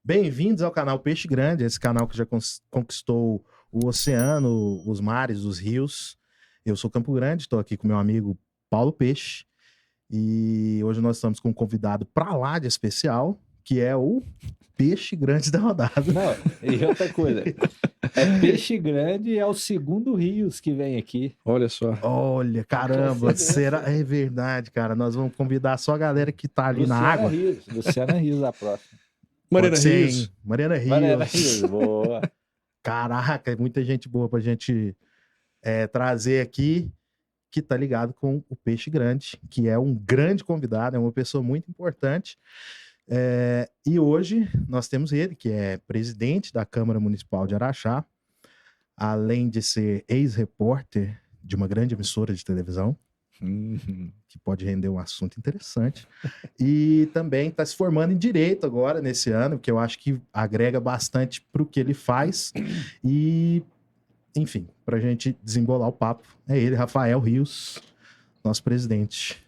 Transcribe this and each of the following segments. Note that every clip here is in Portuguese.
Bem-vindos ao canal Peixe Grande, esse canal que já conquistou o oceano, os mares, os rios. Eu sou Campo Grande, estou aqui com meu amigo Paulo Peixe e hoje nós estamos com um convidado pra lá de especial, que é o Peixe Grande da rodada. Não, e outra coisa, é Peixe Grande e é o segundo Rios que vem aqui. Olha só. Olha, caramba, será? É verdade, cara. Nós vamos convidar só a galera que tá ali na água. Luciana Rios, a próxima. Mariana Pode ser, Rios. hein? Mariana Rios. Mariana Rios, boa. Caraca, é muita gente boa pra gente trazer aqui, que tá ligado com o Peixe Grande, que é um grande convidado, é uma pessoa muito importante. E hoje nós temos ele, que é presidente da Câmara Municipal de Araxá, além de ser ex-repórter de uma grande emissora de televisão, que pode render um assunto interessante, e também está se formando em Direito agora, nesse ano, que eu acho que agrega bastante para o que ele faz, e, enfim, para a gente desembolar o papo, é ele, Rafael Rios, nosso presidente.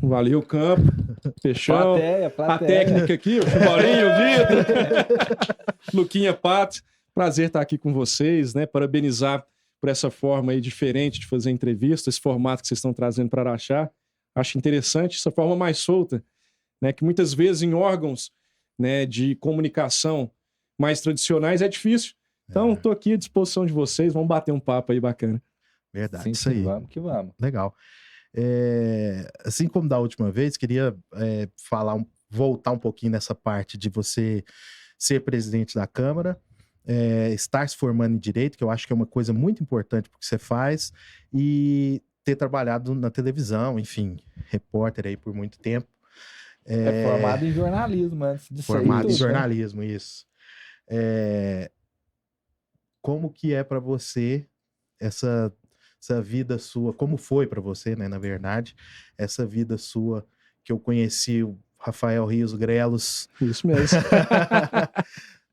Valeu, Campo. Fechou. Plateia. A técnica aqui, o Morinho, o Vitor, Luquinha Pato. Prazer estar aqui com vocês, né? Parabenizar por essa forma aí diferente de fazer entrevista, esse formato que vocês estão trazendo para Araxá. Acho interessante essa forma mais solta, né? Que muitas vezes em órgãos, né, de comunicação mais tradicionais é difícil. Então, estou aqui à disposição de vocês. Vamos bater um papo aí bacana. Verdade, Sim, isso aí. Vamos que vamos. Legal. Assim como da última vez, queria voltar um pouquinho nessa parte de você ser presidente da Câmara, estar se formando em Direito, que eu acho que é uma coisa muito importante porque você faz, e ter trabalhado na televisão, enfim, repórter aí por muito tempo. Formado em jornalismo antes de Formado em tudo, jornalismo, né? Isso. Como que é para você essa vida sua, como foi para você, né, na verdade, essa vida sua que eu conheci o Rafael Rios Grelos. Isso mesmo.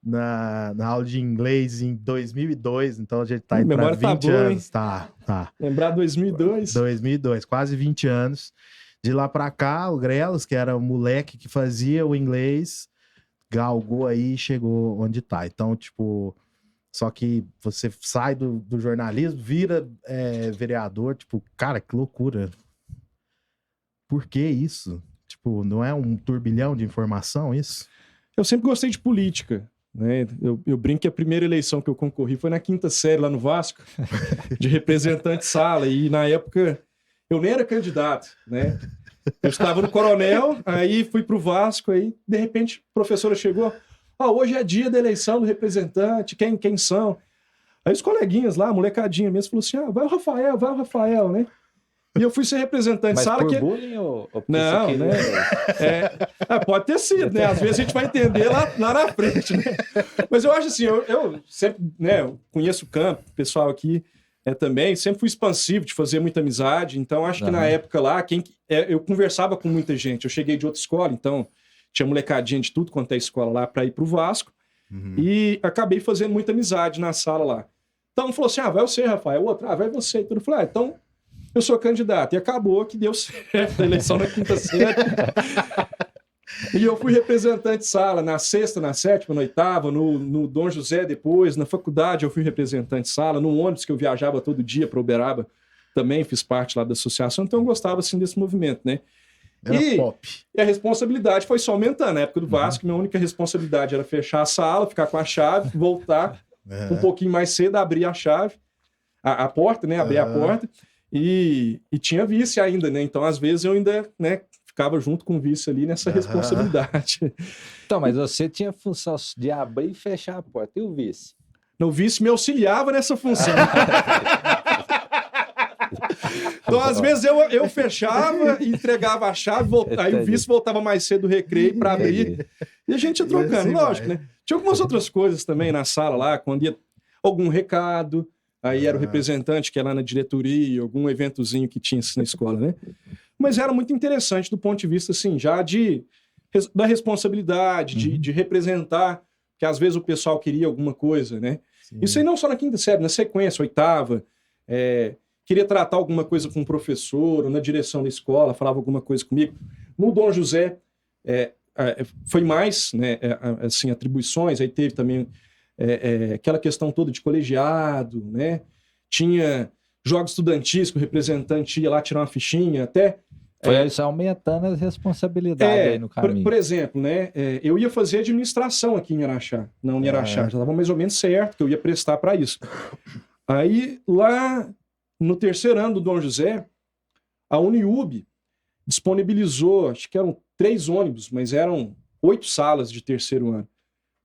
na aula de inglês em 2002, então a gente tá indo para 20 boa, anos. Hein? Tá. Lembrar 2002. 2002, quase 20 anos. De lá para cá, o Grelos, que era o moleque que fazia o inglês, galgou aí e chegou onde tá. Então, tipo... Só que você sai do jornalismo, vira vereador, tipo, cara, que loucura. Por que isso? Tipo, não é um turbilhão de informação isso? Eu sempre gostei de política, né? Eu brinco que a primeira eleição que eu concorri foi na 5ª série lá no Vasco, de representante sala, e na época eu nem era candidato, né? Eu estava no Coronel, aí fui pro Vasco, aí de repente a professora chegou... hoje é dia da eleição do representante, quem são? Aí os coleguinhas lá, a molecadinha mesmo, falou assim, vai o Rafael, né? E eu fui ser representante de sala. Mas por bullying ou não, né? Pode ter sido, né? Às vezes a gente vai entender lá na frente, né? Mas eu acho assim, eu sempre, né, eu conheço o Campo, o pessoal aqui também, sempre fui expansivo de fazer muita amizade, então acho que na época lá, eu conversava com muita gente, eu cheguei de outra escola, então... Tinha molecadinha de tudo quanto é escola lá para ir pro Vasco. E acabei fazendo muita amizade na sala lá. Então um falou assim, vai você, Rafael. O outro, vai você. Então eu falei, então eu sou candidato. E acabou que deu certo a eleição na 5ª série. E eu fui representante de sala na 6ª, na 7ª, na 8ª, no Dom José depois. Na faculdade eu fui representante de sala. No ônibus que eu viajava todo dia para Uberaba, também fiz parte lá da associação. Então eu gostava assim desse movimento, né? E a responsabilidade foi só aumentando. Na época do Vasco, minha única responsabilidade era fechar a sala, ficar com a chave, voltar um pouquinho mais cedo, abrir a chave, a porta, né? Abrir a porta. E tinha vice ainda, né? Então, às vezes, eu ainda, né, ficava junto com o vice ali nessa responsabilidade. Então, mas você tinha a função de abrir e fechar a porta. E o vice? O vice me auxiliava nessa função. Então, às vezes, eu fechava, entregava a chave, aí o vice voltava mais cedo do recreio para abrir. E a gente ia trocando, assim lógico, né? Tinha algumas outras coisas também na sala lá, quando ia algum recado, aí era o representante que ia lá na diretoria, algum eventozinho que tinha na escola, né? Mas era muito interessante do ponto de vista, assim, já da responsabilidade, de representar, que às vezes o pessoal queria alguma coisa, né? Sim. Isso aí não só na 5ª série, na sequência, 8ª, queria tratar alguma coisa com o professor, ou na direção da escola, falava alguma coisa comigo. No Dom José, foi mais, né, assim, atribuições, aí teve também aquela questão toda de colegiado, né? Tinha jogos estudantis que o representante ia lá tirar uma fichinha, até... Foi isso aumentando as responsabilidades aí no caminho. Por exemplo, né, eu ia fazer administração aqui em Araxá, na Uniaraxá, já estava mais ou menos certo que eu ia prestar para isso. Aí, lá no terceiro ano do Dom José, a Uniub disponibilizou, acho que eram 3 ônibus, mas eram 8 salas de terceiro ano,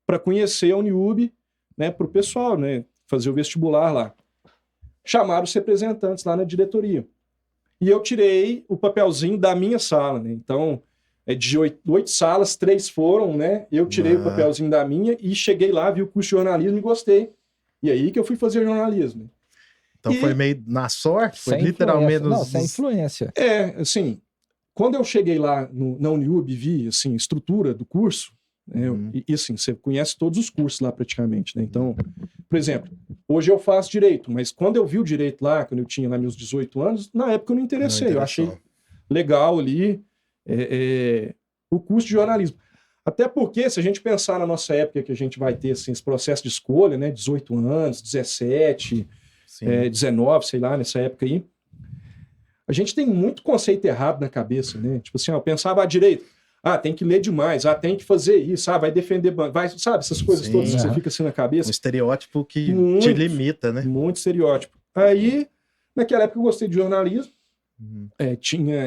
para conhecer a Uniub, né, para o pessoal, né, fazer o vestibular lá. Chamaram os representantes lá na diretoria. E eu tirei o papelzinho da minha sala, né? Então, de 8 salas, 3 foram, né? Eu tirei o papelzinho da minha e cheguei lá, vi o curso de jornalismo e gostei. E aí que eu fui fazer jornalismo. Então foi meio na sorte? Foi literalmente... Sem influência. Assim, quando eu cheguei lá na Uniub e vi, assim, a estrutura do curso, né, e assim, você conhece todos os cursos lá praticamente, né? Então, por exemplo, hoje eu faço direito, mas quando eu vi o direito lá, quando eu tinha lá meus 18 anos, na época eu não interessei, eu achei legal ali o curso de jornalismo. Até porque, se a gente pensar na nossa época que a gente vai ter assim, esse processo de escolha, né, 18 anos, 17, 19, sei lá, nessa época aí, a gente tem muito conceito errado na cabeça, né? Tipo assim, eu pensava direito, tem que ler demais, tem que fazer isso, vai defender, vai, sabe, essas coisas todas que você fica assim na cabeça. Um estereótipo que te limita, né? Muito estereótipo. Aí, naquela época eu gostei de jornalismo,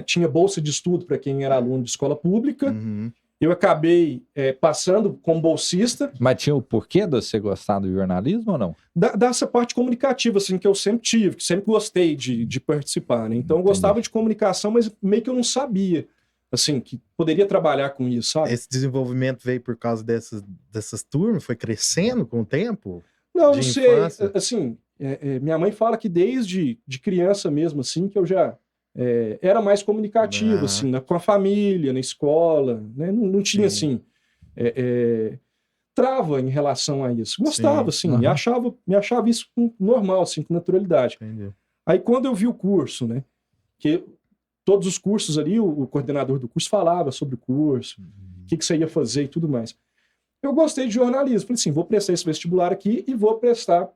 tinha bolsa de estudo para quem era aluno de escola pública, eu acabei passando como bolsista. Mas tinha o porquê de você gostar do jornalismo ou não? Dessa parte comunicativa, assim, que eu sempre tive, que sempre gostei de participar, né? Então eu gostava de comunicação, mas meio que eu não sabia, assim, que poderia trabalhar com isso, sabe? Esse desenvolvimento veio por causa dessas turmas? Foi crescendo com o tempo? Não sei. Assim, minha mãe fala que desde de criança mesmo, assim, que eu já era mais comunicativo, assim, com a família, na escola, né? Não tinha, assim, trava em relação a isso. Gostava, assim, me achava isso normal, assim, com naturalidade. Entendi. Aí, quando eu vi o curso, né, que todos os cursos ali, o coordenador do curso falava sobre o curso, o que você ia fazer e tudo mais. Eu gostei de jornalismo. Falei assim, vou prestar esse vestibular aqui e vou prestar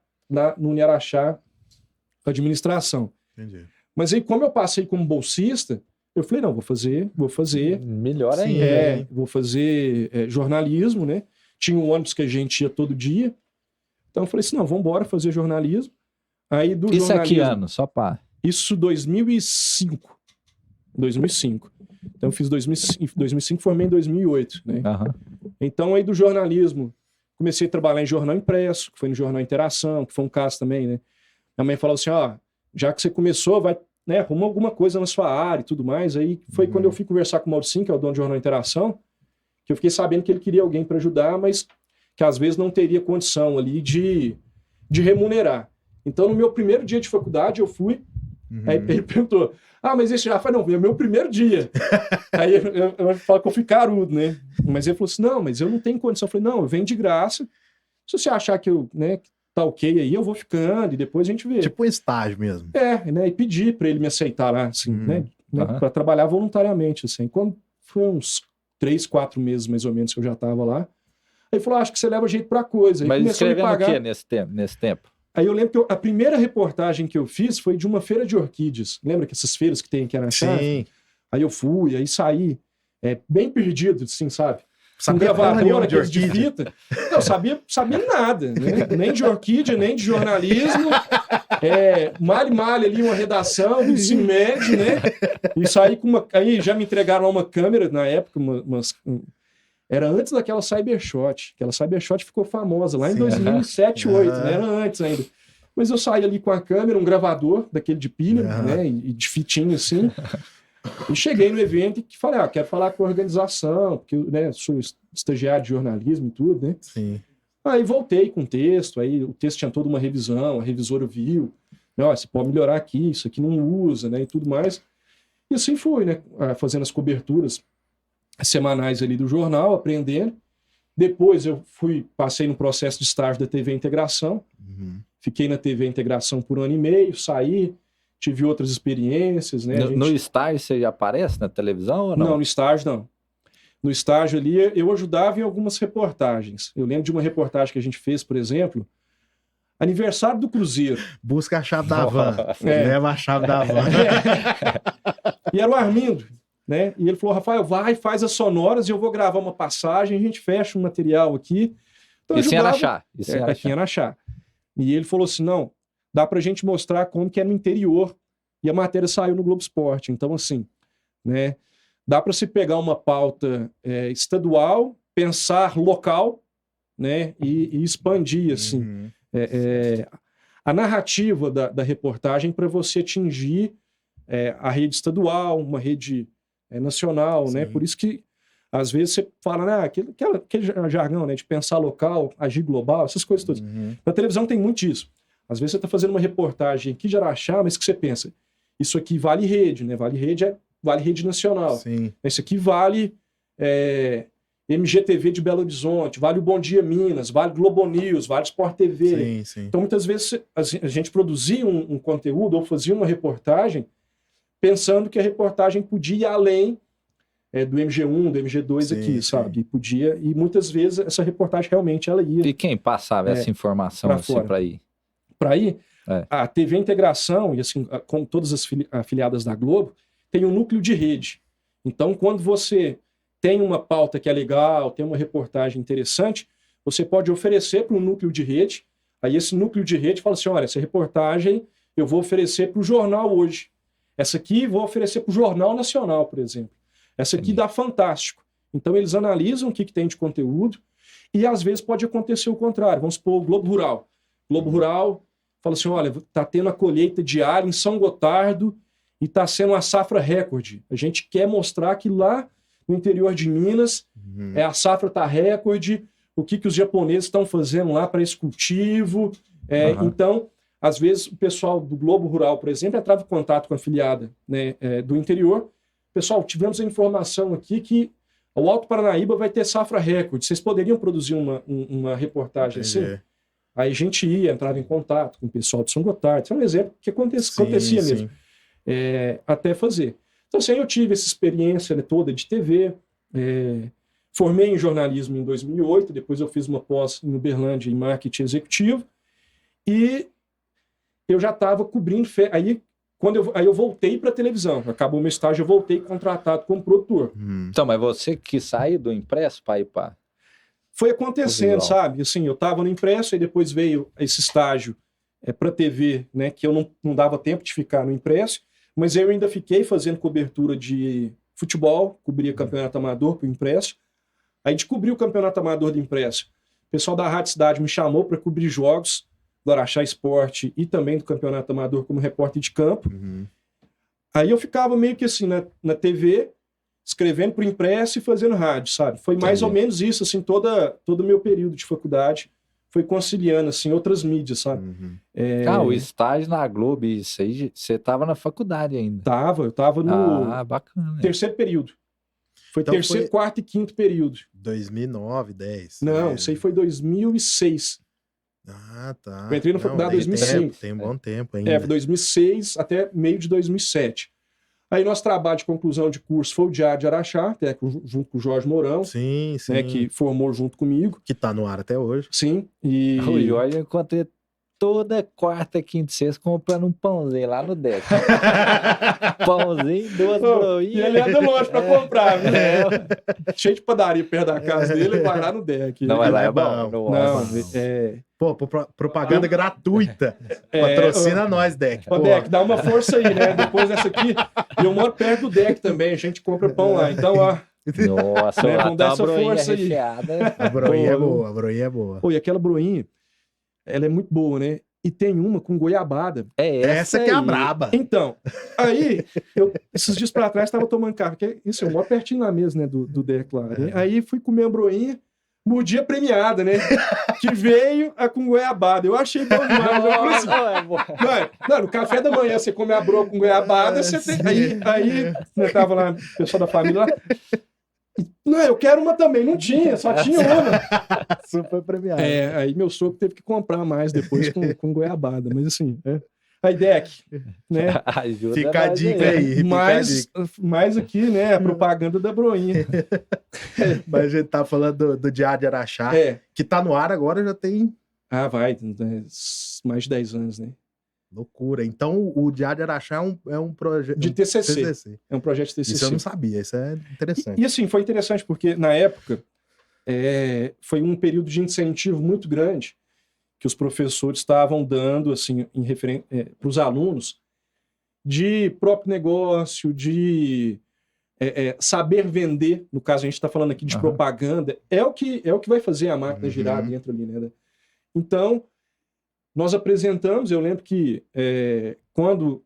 no Uniaraxá administração. Entendi. Mas aí, como eu passei como bolsista, eu falei, não, vou fazer. Melhor ainda. Vou fazer jornalismo, né? Tinha um ônibus que a gente ia todo dia. Então eu falei assim, não, vamos embora fazer jornalismo. Aí do Isso jornalismo... é que ano? Só para... Isso 2005. Então eu fiz 2005, formei em 2008, né? Então aí do jornalismo, comecei a trabalhar em jornal impresso, que foi no Jornal Interação, que foi um caso também, né? Minha mãe falou assim, já que você começou, vai, né, arruma alguma coisa na sua área e tudo mais. Aí foi quando eu fui conversar com o Mauricinho, que é o dono do Jornal Interação, que eu fiquei sabendo que ele queria alguém para ajudar, mas que às vezes não teria condição ali de remunerar. Então no meu primeiro dia de faculdade eu fui, aí ele perguntou, mas esse já foi, não, é meu primeiro dia. Aí eu falo que eu fui carudo, né? Mas ele falou assim, não, mas eu não tenho condição. Eu falei, não, eu venho de graça. Se você achar que eu, né, tá ok aí, eu vou ficando e depois a gente vê. Tipo um estágio mesmo. Né? E pedi para ele me aceitar lá, assim, né? Para trabalhar voluntariamente, assim. Quando foi uns 3, 4 meses, mais ou menos, que eu já tava lá. Aí ele falou, acho que você leva jeito pra coisa. Aí mas começou escrevendo a me pagar... o quê nesse tempo? Aí eu lembro que a primeira reportagem que eu fiz foi de uma feira de orquídeas. Lembra que essas feiras que tem aqui na Chave? Sim. Aí eu fui, aí saí, bem perdido, assim, sabe? Sabia um gravador de de fita. Não, sabia nada, né? Nem de orquídea, nem de jornalismo. Malhe ali uma redação do ensino médio, né? E saí com uma... Aí já me entregaram uma câmera, na época, era antes daquela Cybershot. Aquela Cybershot ficou famosa lá em 2007, 2008, né? Era antes ainda. Mas eu saí ali com a câmera, um gravador daquele de pilha, né? E de fitinha assim. E cheguei no evento e falei, quero falar com a organização, porque né, sou estagiário de jornalismo e tudo, né? Sim. Aí voltei com o texto, aí o texto tinha toda uma revisão, a revisora viu, você pode melhorar aqui, isso aqui não usa, né? E tudo mais. E assim fui, né? Fazendo as coberturas semanais ali do jornal, aprendendo. Depois eu passei no processo de estágio da TV Integração, fiquei na TV Integração por 1 ano e meio, saí, tive outras experiências, né? No estágio você já aparece na televisão ou não? Não, no estágio não. no estágio ali, eu ajudava em algumas reportagens. Eu lembro de uma reportagem que a gente fez, por exemplo, aniversário do Cruzeiro. Busca a chave da van. É. Leva a chave da van. E era o Armindo, né? E ele falou, Rafael, vai, faz as sonoras e eu vou gravar uma passagem, a gente fecha um material aqui. Então, Isso em ajudava- Araxá. Isso em aqui em Araxá. Araxá. E ele falou assim, não, dá pra gente mostrar como que é no interior. E a matéria saiu no Globo Esporte. Então, assim, né? Dá para se pegar uma pauta estadual, pensar local, né? E expandir, assim, Uhum. a narrativa da reportagem para você atingir a rede estadual, uma rede nacional, né? Sim. Por isso que, às vezes, você fala, né, aquele jargão, né, de pensar local, agir global, essas coisas todas. Uhum. Na televisão tem muito disso. Às vezes você está fazendo uma reportagem aqui de Araxá, mas que você pensa, isso aqui vale rede, né? Vale rede nacional. Sim. Esse aqui vale MGTV de Belo Horizonte, vale o Bom Dia Minas, vale Globo News, vale Sport TV. Sim, sim. Então, muitas vezes, a gente produzia um conteúdo ou fazia uma reportagem pensando que a reportagem podia ir além do MG1, do MG2 Sim, aqui, sim. sabe? E podia, e muitas vezes essa reportagem realmente ela ia E quem passava essa informação pra assim fora. para ir? para ir. É. A TV Integração, e assim, como todas as afiliadas da Globo, tem um núcleo de rede. Então, quando você tem uma pauta que é legal, tem uma reportagem interessante, você pode oferecer para um núcleo de rede. Aí esse núcleo de rede fala assim, olha, essa reportagem eu vou oferecer para o jornal hoje. Essa aqui vou oferecer para o Jornal Nacional, por exemplo. Essa aqui dá Fantástico. Então eles analisam o que tem de conteúdo e às vezes pode acontecer o contrário. Vamos supor o Globo Rural. Globo Rural fala assim, olha, está tendo a colheita de alho em São Gotardo e está sendo uma safra recorde. A gente quer mostrar que lá no interior de Minas a safra está recorde, o que os japoneses estão fazendo lá para esse cultivo. Então, às vezes, o pessoal do Globo Rural, por exemplo, entrava em contato com a afiliada, né, do interior. Pessoal, tivemos a informação aqui que o Alto Paranaíba vai ter safra recorde. Vocês poderiam produzir uma reportagem assim? Aí a gente entrava em contato com o pessoal de São Gotardo. Isso é um exemplo que acontecia mesmo. Até fazer. Então, assim, eu tive essa experiência, né, toda de TV. Formei em jornalismo em 2008. Depois eu fiz uma pós em Uberlândia em marketing executivo. E eu já estava cobrindo... Aí eu voltei para a televisão. Acabou meu estágio, eu voltei contratado como produtor. Então, mas você que saiu do impresso para ir para... Foi acontecendo, sabe? Assim, eu estava no impresso, aí depois veio esse estágio para TV, né? Que eu não dava tempo de ficar no impresso, mas eu ainda fiquei fazendo cobertura de futebol, cobria campeonato amador para o impresso. Aí descobri o campeonato amador do impresso. O pessoal da Rádio Cidade me chamou para cobrir jogos do Araxá Esporte e também do campeonato amador como repórter de campo. Aí eu ficava meio que assim na TV, escrevendo para o impresso e fazendo rádio, sabe? Foi mais ou menos isso, assim, todo o meu período de faculdade foi conciliando, assim, outras mídias, sabe? o estágio na Globo, isso aí, você estava na faculdade ainda. Eu tava no bacana. terceiro período. Foi Então terceiro, quarto e quinto período. 2009, 10. Não, isso aí foi 2006. Ah, tá. Eu entrei na faculdade em 2005. Tem um bom tempo ainda. Foi 2006 até meio de 2007. Aí nosso trabalho de conclusão de curso foi o Diário de Araxá, até junto com o Jorge Mourão, Sim, sim. né, que formou junto comigo. Que tá no ar até hoje. Sim. E... O Jorge eu encontrei toda quarta, quinta e sexta comprando um pãozinho lá no deck. Pãozinho, duas broinhas. E ele anda longe pra comprar, viu? Cheio de padaria perto da casa dele, vai lá no deck. Não, mas lá é bom. Pô, propaganda gratuita. Patrocina nós, Deck. Ô, Deck, dá uma força aí, né? Depois dessa aqui, eu moro perto do Deck também, a gente compra pão lá. Então, ó. Nossa, né, vamos dar essa broinha força aí. recheada. A broinha é boa, a broinha é boa. Pô, e aquela broinha, ela é muito boa, né? E tem uma com goiabada. Essa que é a braba. Então, aí, esses dias pra trás, tava tomando café, porque isso, eu moro pertinho lá mesmo, né, do Deck lá. Né? Aí fui comer a broinha, mordi a premiada, né? Que veio com goiabada. Eu achei bom demais. Eu falei assim, não, no café da manhã você come a broa com goiabada, você tem... Aí né, tava lá, o pessoal da família lá. Não, eu quero uma também. Não tinha, só tinha uma. Super premiado. Aí meu sogro teve que comprar mais depois com goiabada. Mas assim, a IDEC, né? Ajuda Fica a nós dica aí. Mais aqui, né, a propaganda da Broinha. Mas a gente tá falando do Diário de Araxá, que tá no ar agora, já tem Vai, mais de 10 anos, né? loucura. Então, o Diário de Araxá é um projeto... De TCC. É um projeto de TCC. Isso eu não sabia, isso é interessante. E assim, foi interessante porque, na época, foi um período de incentivo muito grande que os professores estavam dando, assim, para os alunos, de próprio negócio, de saber vender. No caso, a gente está falando aqui de propaganda. É o que vai fazer a máquina girar dentro ali, né? Então, nós apresentamos, eu lembro que quando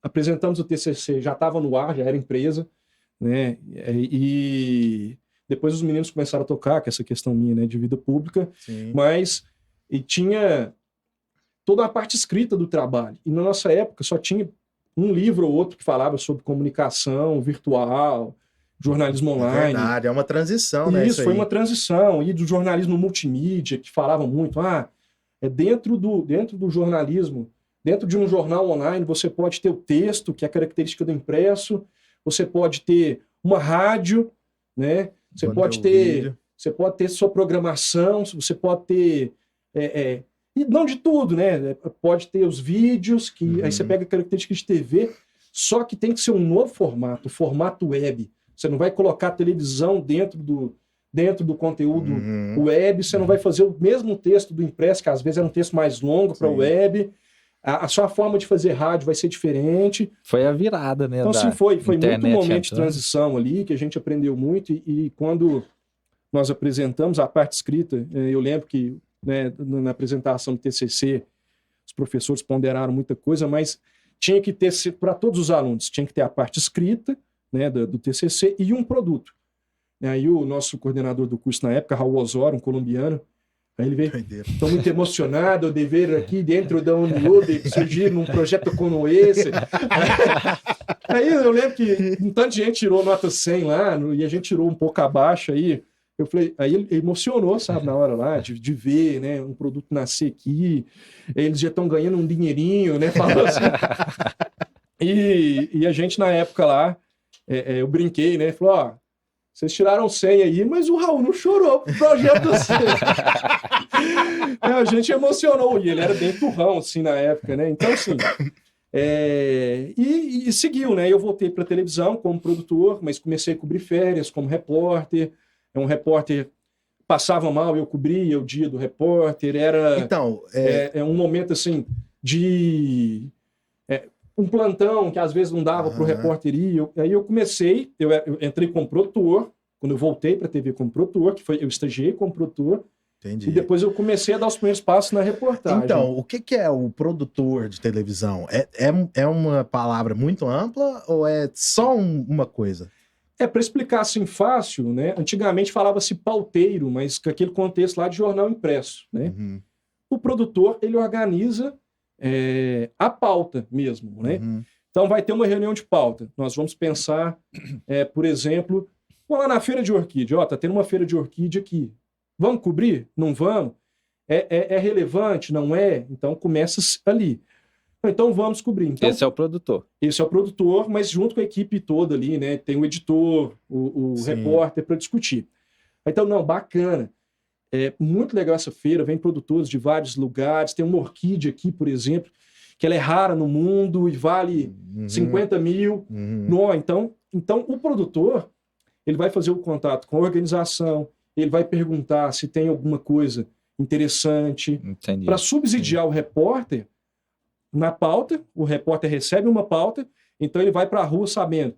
apresentamos o TCC, já estava no ar, já era empresa, né? E depois os meninos começaram a tocar, com essa questão minha, né, de vida pública, Sim. mas tinha toda a parte escrita do trabalho. E na nossa época só tinha um livro ou outro que falava sobre comunicação virtual, jornalismo online. É verdade, é uma transição, né? Isso foi uma transição. E do jornalismo multimídia, que falava muito, dentro do jornalismo, dentro de um jornal online, você pode ter o texto, que é a característica do impresso, você pode ter uma rádio, né? Você pode ter sua programação, você pode ter... e não de tudo, né? Pode ter os vídeos, que aí você pega características de TV, só que tem que ser um novo formato, o formato web. Você não vai colocar a televisão dentro do conteúdo web, você não vai fazer o mesmo texto do impresso, que às vezes é um texto mais longo para o web. A sua forma de fazer rádio vai ser diferente. Foi a virada, né? Então, sim, foi muito momento de transição ali, que a gente aprendeu muito. E quando nós apresentamos a parte escrita, eu lembro que, né, na apresentação do TCC, os professores ponderaram muita coisa, mas tinha que ter, para todos os alunos, tinha que ter a parte escrita, né, do TCC e um produto. Aí o nosso coordenador do curso na época, Raul Osório, um colombiano, aí ele veio, estou muito emocionado de ver aqui dentro da UniUB surgir um projeto como esse. Aí eu lembro que um tanto de gente tirou nota 100 lá, e a gente tirou um pouco abaixo aí. Eu falei, aí ele emocionou, sabe, na hora lá, de ver, né, um produto nascer aqui, eles já estão ganhando um dinheirinho, né, falou assim. E a gente, na época lá, eu brinquei, né, falou, vocês tiraram 100 aí, mas o Raul não chorou pro projeto assim. A gente emocionou, e ele era bem turrão, assim, na época, né, então, assim... E seguiu, né, eu voltei para televisão como produtor, mas comecei a cobrir férias como repórter. Um repórter passava mal, eu cobria o dia do repórter, era então, um momento assim de um plantão que às vezes não dava para o repórter ir. Aí eu comecei, eu entrei como produtor, quando eu voltei para a TV como produtor, eu estagiei como produtor. Entendi. E depois eu comecei a dar os primeiros passos na reportagem. Então, o que é o produtor de televisão? É uma palavra muito ampla ou é só uma coisa? Para explicar assim fácil, né? Antigamente falava-se pauteiro, mas com aquele contexto lá de jornal impresso, né? O produtor, ele organiza a pauta mesmo, né? Então vai ter uma reunião de pauta. Nós vamos pensar, por exemplo, vamos lá na feira de orquídea. Tá tendo uma feira de orquídea aqui. Vamos cobrir? Não vamos? É relevante? Não é? Então começa ali. Então vamos cobrir. Então, esse é o produtor. Esse é o produtor, mas junto com a equipe toda ali, né? Tem o editor, o repórter para discutir. Então, não, bacana. Muito legal essa feira, vem produtores de vários lugares. Tem uma orquídea aqui, por exemplo, que ela é rara no mundo e vale 50 mil. Então, o produtor, ele vai fazer o contato com a organização, ele vai perguntar se tem alguma coisa interessante. Para subsidiar o repórter, na pauta, o repórter recebe uma pauta, então ele vai para a rua sabendo,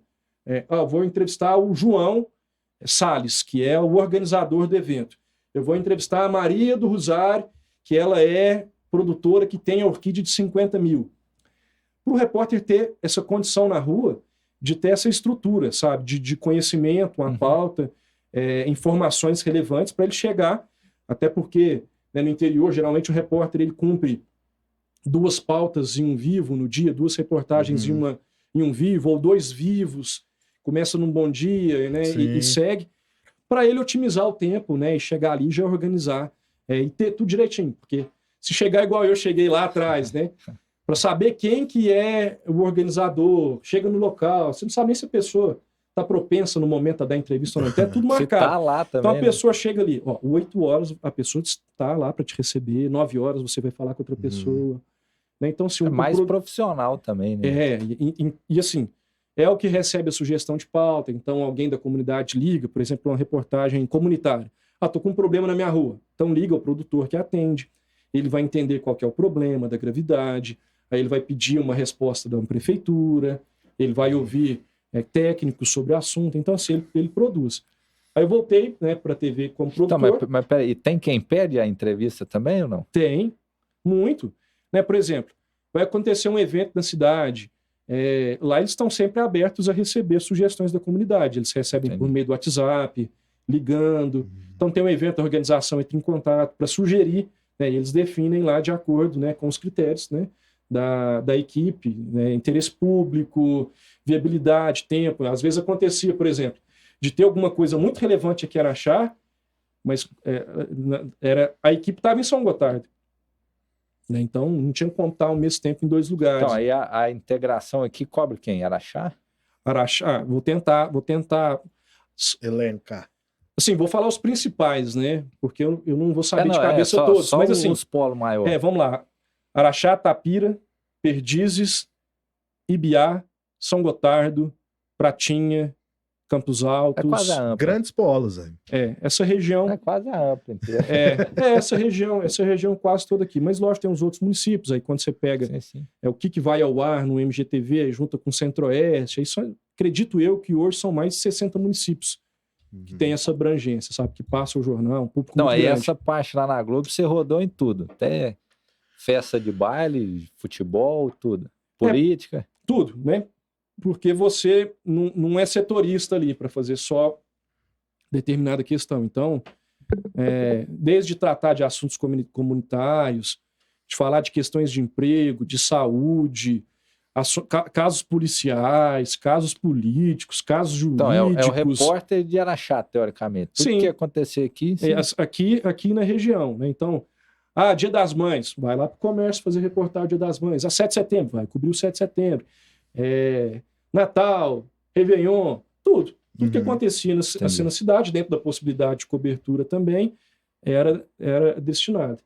vou entrevistar o João Salles, que é o organizador do evento. Eu vou entrevistar a Maria do Rosário, que ela é produtora que tem a orquídea de 50 mil. Para o repórter ter essa condição na rua, de ter essa estrutura, sabe, de conhecimento, uma pauta, informações relevantes para ele chegar, até porque, né, no interior, geralmente o repórter ele cumpre 2 pautas em um vivo no dia, 2 reportagens em um vivo, ou 2 vivos, começa num bom dia, né, e segue, para ele otimizar o tempo, né, e chegar ali e já organizar, e ter tudo direitinho, porque se chegar igual eu cheguei lá atrás, né, para saber quem que é o organizador, chega no local, você não sabe nem se a pessoa está propensa no momento da entrevista ou não, é tudo Se marcado. tá lá também, Então a né? pessoa chega ali, ó, 8 horas a pessoa está lá para te receber, 9 horas você vai falar com outra pessoa. Né? Então, se É o mais profissional também, né? e assim, é o que recebe a sugestão de pauta. Então, alguém da comunidade liga, por exemplo, uma reportagem comunitária. Tô com um problema na minha rua. Então, liga ao produtor que atende. Ele vai entender qual que é o problema, da gravidade. Aí ele vai pedir uma resposta da prefeitura. Ele vai ouvir técnicos sobre o assunto. Então, assim, ele produz. Aí eu voltei, né, para a TV como Então, produtor. mas peraí, tem quem pede a entrevista também ou não? Tem, muito. Né? Por exemplo, vai acontecer um evento na cidade. Lá eles estão sempre abertos a receber sugestões da comunidade. Eles recebem por meio do WhatsApp, ligando. Então tem um evento, a organização entra em contato para sugerir, né? E eles definem lá de acordo, né, com os critérios, né, da equipe, né, interesse público, viabilidade, tempo. Às vezes acontecia, por exemplo, de ter alguma coisa muito relevante aqui em Araxá, mas a equipe estava em São Gotardo. Né? Então não tinha como estar ao mesmo tempo em 2 lugares. Então, aí a integração aqui cobre quem? Araxá? Araxá, vou tentar Elencar. assim, vou falar os principais, né? Porque eu não vou saber de cabeça só, todos. só mas assim, os polos maiores. vamos lá. Araxá, Tapira, Perdizes, Ibiá, São Gotardo, Pratinha, Campos Altos. É quase a ampla. Grandes polos, velho. Essa região. É quase a ampla inteira. Essa região quase toda aqui. Mas lógico, tem os outros municípios. Aí quando você pega Sim. o que vai ao ar no MGTV, aí junta com o Centro-Oeste, aí só, acredito eu que hoje são mais de 60 municípios que tem essa abrangência, sabe? Que passa o jornal, um público Não, muito aí grande. essa parte lá na Globo você rodou em tudo. Até festa de baile, futebol, tudo. Política. Tudo, né? Porque você não é setorista ali para fazer só determinada questão. Então, desde tratar de assuntos comunitários, de falar de questões de emprego, de saúde, casos policiais, casos políticos, casos Então, jurídicos. é o repórter de Araxá, teoricamente. Tudo Sim. que acontecer aqui... sim. Aqui na região, né? Então, Dia das Mães, vai lá para o comércio fazer reportagem Dia das Mães. 7 de setembro, vai cobrir o 7 de setembro. Natal, Réveillon, tudo. Tudo que acontecia assim, na cidade, dentro da possibilidade de cobertura também, era destinado.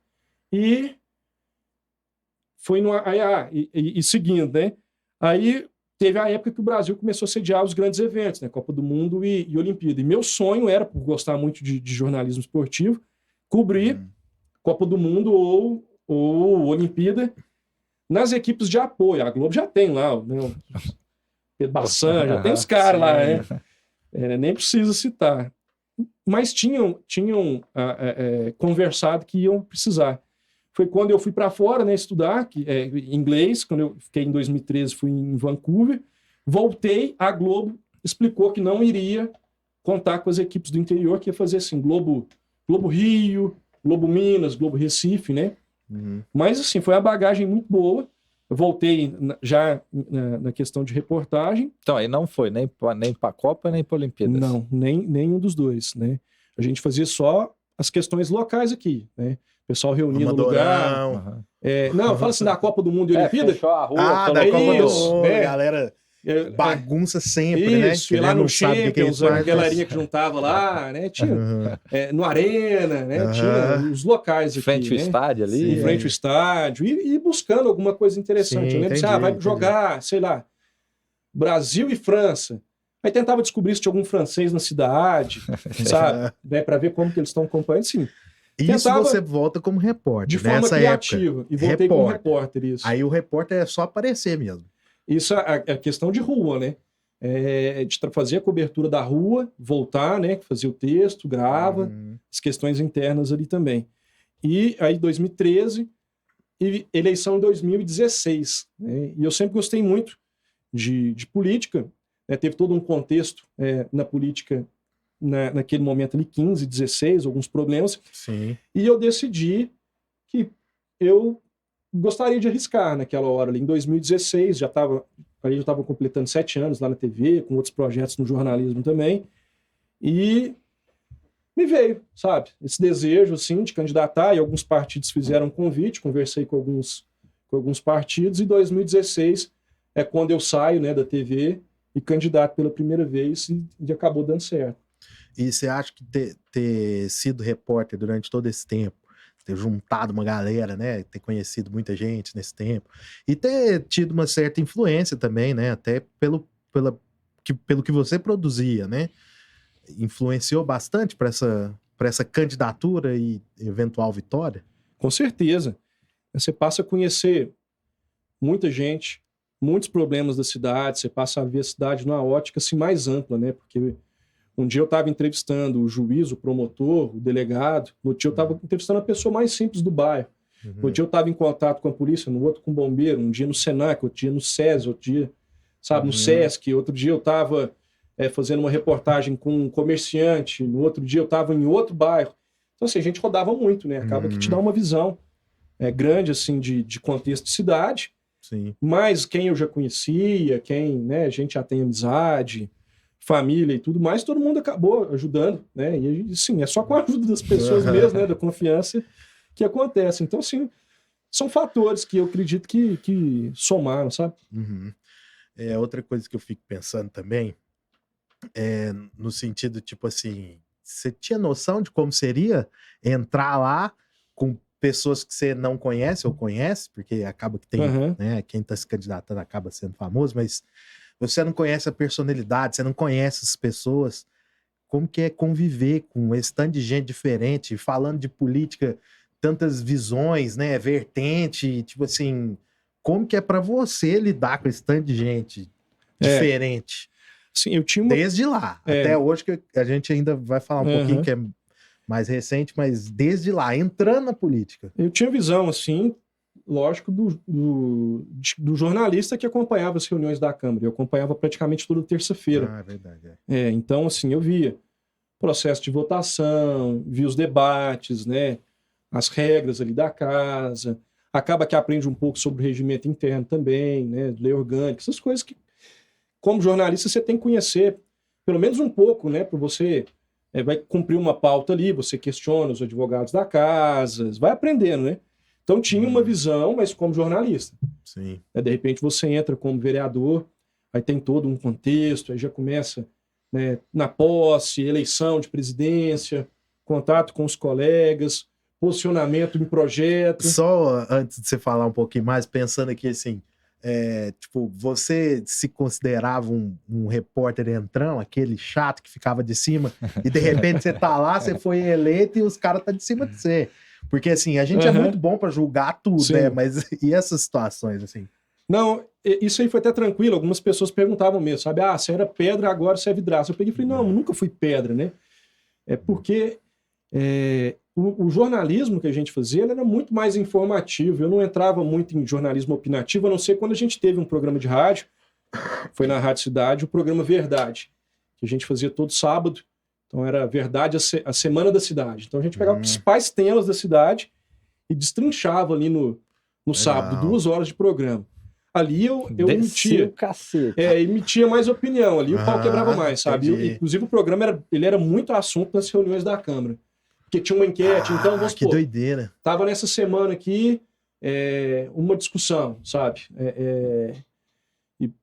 E foi seguindo, né? Aí teve a época que o Brasil começou a sediar os grandes eventos, né? Copa do Mundo e Olimpíada. E meu sonho era, por gostar muito de jornalismo esportivo, cobrir Copa do Mundo ou Olimpíada nas equipes de apoio. A Globo já tem lá, né? O Pedro Bassan, já tem os caras lá, né? Nem precisa citar. Mas tinham conversado que iam precisar. Foi quando eu fui para fora, né, estudar inglês. Quando eu fiquei em 2013, fui em Vancouver. Voltei, a Globo explicou que não iria contar com as equipes do interior, que ia fazer assim, Globo Rio, Globo Minas, Globo Recife, né? Mas assim, foi uma bagagem muito boa. Eu voltei já na questão de reportagem. Então, aí não foi nem para a Copa, nem para a Olimpíada. Não, nenhum dos dois, né? A gente fazia só as questões locais aqui, né? O pessoal reunia no lugar. Não, fala assim da Copa do Mundo e Olimpíada. Fechou a rua, da Copa do isso, Mundo, galera. Bagunça sempre, né? Isso, e lá no Champions, a galerinha que juntava lá, né? Tinha no Arena, né? Tinha os locais aqui. Em frente ao estádio ali. Em frente ao estádio. E buscando alguma coisa interessante. Sim, eu lembro vai jogar, sei lá, Brasil e França. Aí tentava descobrir se tinha algum francês na cidade, sabe? Né? Para ver como que eles estão acompanhando, sim. Isso você volta como repórter. De forma nessa criativa. Época. E voltei como repórter, isso. Aí o repórter é só aparecer mesmo. Isso é a questão de rua, né? De fazer a cobertura da rua, voltar, né? Fazer o texto, grava, as questões internas ali também. E aí 2013 e eleição em 2016. Né? E eu sempre gostei muito de política. Né? Teve todo um contexto na política naquele momento ali, 15, 16, alguns problemas. Sim. E eu decidi que eu gostaria de arriscar naquela hora ali. Em 2016, já estava completando 7 anos lá na TV, com outros projetos no jornalismo também. E me veio, sabe, esse desejo, assim, de candidatar, e alguns partidos fizeram um convite, conversei com com alguns partidos, e 2016 é quando eu saio, né, da TV e candidato pela primeira vez e acabou dando certo. E você acha que ter sido repórter durante todo esse tempo, ter juntado uma galera, né, ter conhecido muita gente nesse tempo, e ter tido uma certa influência também, né, até pelo que você produzia, né, influenciou bastante para essa candidatura e eventual vitória? Com certeza. Você passa a conhecer muita gente, muitos problemas da cidade, você passa a ver a cidade numa ótica assim, mais ampla, né? Porque um dia eu estava entrevistando o juiz, o promotor, o delegado, no outro dia eu estava entrevistando a pessoa mais simples do bairro. No outro dia eu estava em contato com a polícia, no outro com o bombeiro, um dia no Senac, outro dia no SES, outro dia, sabe, no SESC, outro dia eu estava fazendo uma reportagem com um comerciante, no outro dia eu estava em outro bairro. Então, assim, a gente rodava muito, né? Acaba que te dá uma visão grande, assim, de contexto de cidade. Sim. Mas quem eu já conhecia, quem, né, a gente já tem amizade, família e tudo mais, todo mundo acabou ajudando, né? E, sim, é só com a ajuda das pessoas mesmo, né, da confiança que acontece. Então, assim, são fatores que eu acredito que somaram, sabe? Uhum. Outra coisa que eu fico pensando também no sentido, tipo assim, você tinha noção de como seria entrar lá com pessoas que você não conhece ou conhece, porque acaba que tem, né, quem está se candidatando acaba sendo famoso, mas você não conhece a personalidade, você não conhece as pessoas, como que é conviver com esse tanto de gente diferente, falando de política, tantas visões, né, vertente, tipo assim, como que é para você lidar com esse tanto de gente diferente? Sim, eu tinha Desde lá, até hoje, que a gente ainda vai falar um pouquinho que é mais recente, mas desde lá, entrando na política. Eu tinha visão, assim, lógico, do jornalista que acompanhava as reuniões da Câmara. Eu acompanhava praticamente toda terça-feira. Ah, é verdade. Então, assim, eu via processo de votação, via os debates, né, as regras ali da casa. Acaba que aprende um pouco sobre o regimento interno também, né, lei orgânica, essas coisas que, como jornalista, você tem que conhecer pelo menos um pouco, né, para você vai cumprir uma pauta ali, você questiona os advogados da casa, vai aprendendo, né? Então tinha uma visão, mas como jornalista. Sim. De repente você entra como vereador, aí tem todo um contexto, aí já começa, né, na posse, eleição de presidência, contato com os colegas, posicionamento em projeto. Só antes de você falar um pouquinho mais, pensando aqui assim, tipo, você se considerava um repórter entrão, aquele chato que ficava de cima, e de repente você tá lá, você foi eleito e os caras tá de cima de você. Porque assim, a gente é muito bom para julgar tudo, Sim. né? Mas e essas situações, assim? Não, isso aí foi até tranquilo. Algumas pessoas perguntavam mesmo, sabe? Ah, você era pedra, agora você é vidraça. Eu peguei e falei, não, nunca fui pedra, né? Porque o jornalismo que a gente fazia ele era muito mais informativo. Eu não entrava muito em jornalismo opinativo, a não ser quando a gente teve um programa de rádio, foi na Rádio Cidade, o programa Verdade, que a gente fazia todo sábado. Então era Verdade, a Semana da Cidade. Então a gente pegava os principais temas da cidade e destrinchava ali no sábado, 2 horas de programa. Ali eu emitia. Emitia mais opinião. Ali o pau quebrava mais, sabe? Inclusive o programa ele era muito assunto nas reuniões da Câmara. Porque tinha uma enquete, então vamos supor. Que doideira. Tava nessa semana aqui uma discussão, sabe?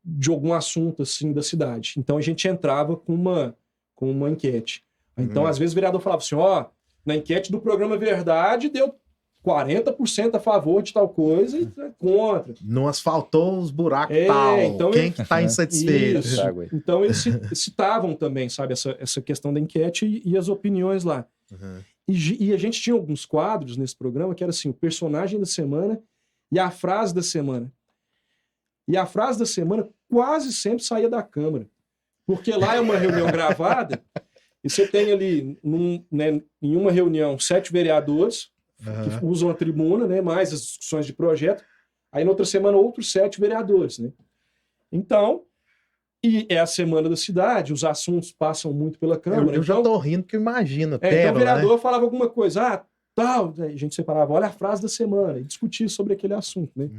De algum assunto assim da cidade. Então a gente entrava com uma enquete. Então, às vezes, o vereador falava assim, na enquete do programa Verdade deu 40% a favor de tal coisa e contra. Não asfaltou os buracos tal. Então quem que tá insatisfeito? Isso. Então eles citavam também, sabe, essa questão da enquete e as opiniões lá. E a gente tinha alguns quadros nesse programa que era assim, o personagem da semana e a frase da semana. E a frase da semana quase sempre saía da Câmara. Porque lá é uma reunião gravada e você tem ali, em uma reunião, 7 vereadores que usam a tribuna, né, mais as discussões de projeto. Aí, na outra semana, outros 7 vereadores, né? Então, e é a Semana da Cidade, os assuntos passam muito pela Câmara. Eu já tô rindo que eu imagino. Então, o vereador falava alguma coisa, tal, a gente separava, olha a frase da semana, e discutia sobre aquele assunto, né?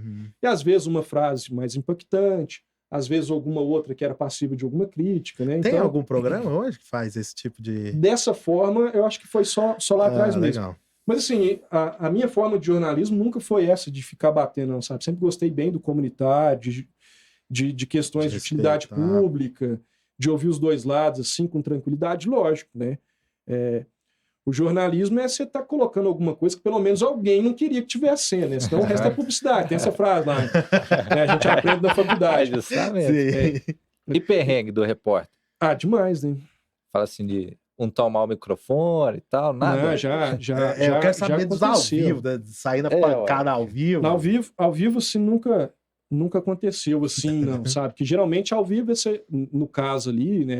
E, às vezes, uma frase mais impactante, às vezes alguma outra que era passível de alguma crítica, né? Tem então, algum programa hoje que faz esse tipo de... Dessa forma, eu acho que foi só lá atrás mesmo. Legal. Mas assim, a minha forma de jornalismo nunca foi essa de ficar batendo, não, sabe? Sempre gostei bem do comunitário, de questões de utilidade pública, de ouvir os dois lados, assim, com tranquilidade, lógico, né? O jornalismo é você estar colocando alguma coisa que pelo menos alguém não queria que tivesse sendo, né? Senão o resto é publicidade. Tem essa frase lá, né? A gente aprende na faculdade. Justamente. E perrengue do repórter? Demais, né? Fala assim de tomar o microfone e tal, nada? Não, já eu quero saber dos ao vivo, de sair na pancada ao vivo. Ao vivo, assim, nunca aconteceu assim, não, sabe? Que geralmente ao vivo, no caso ali, né,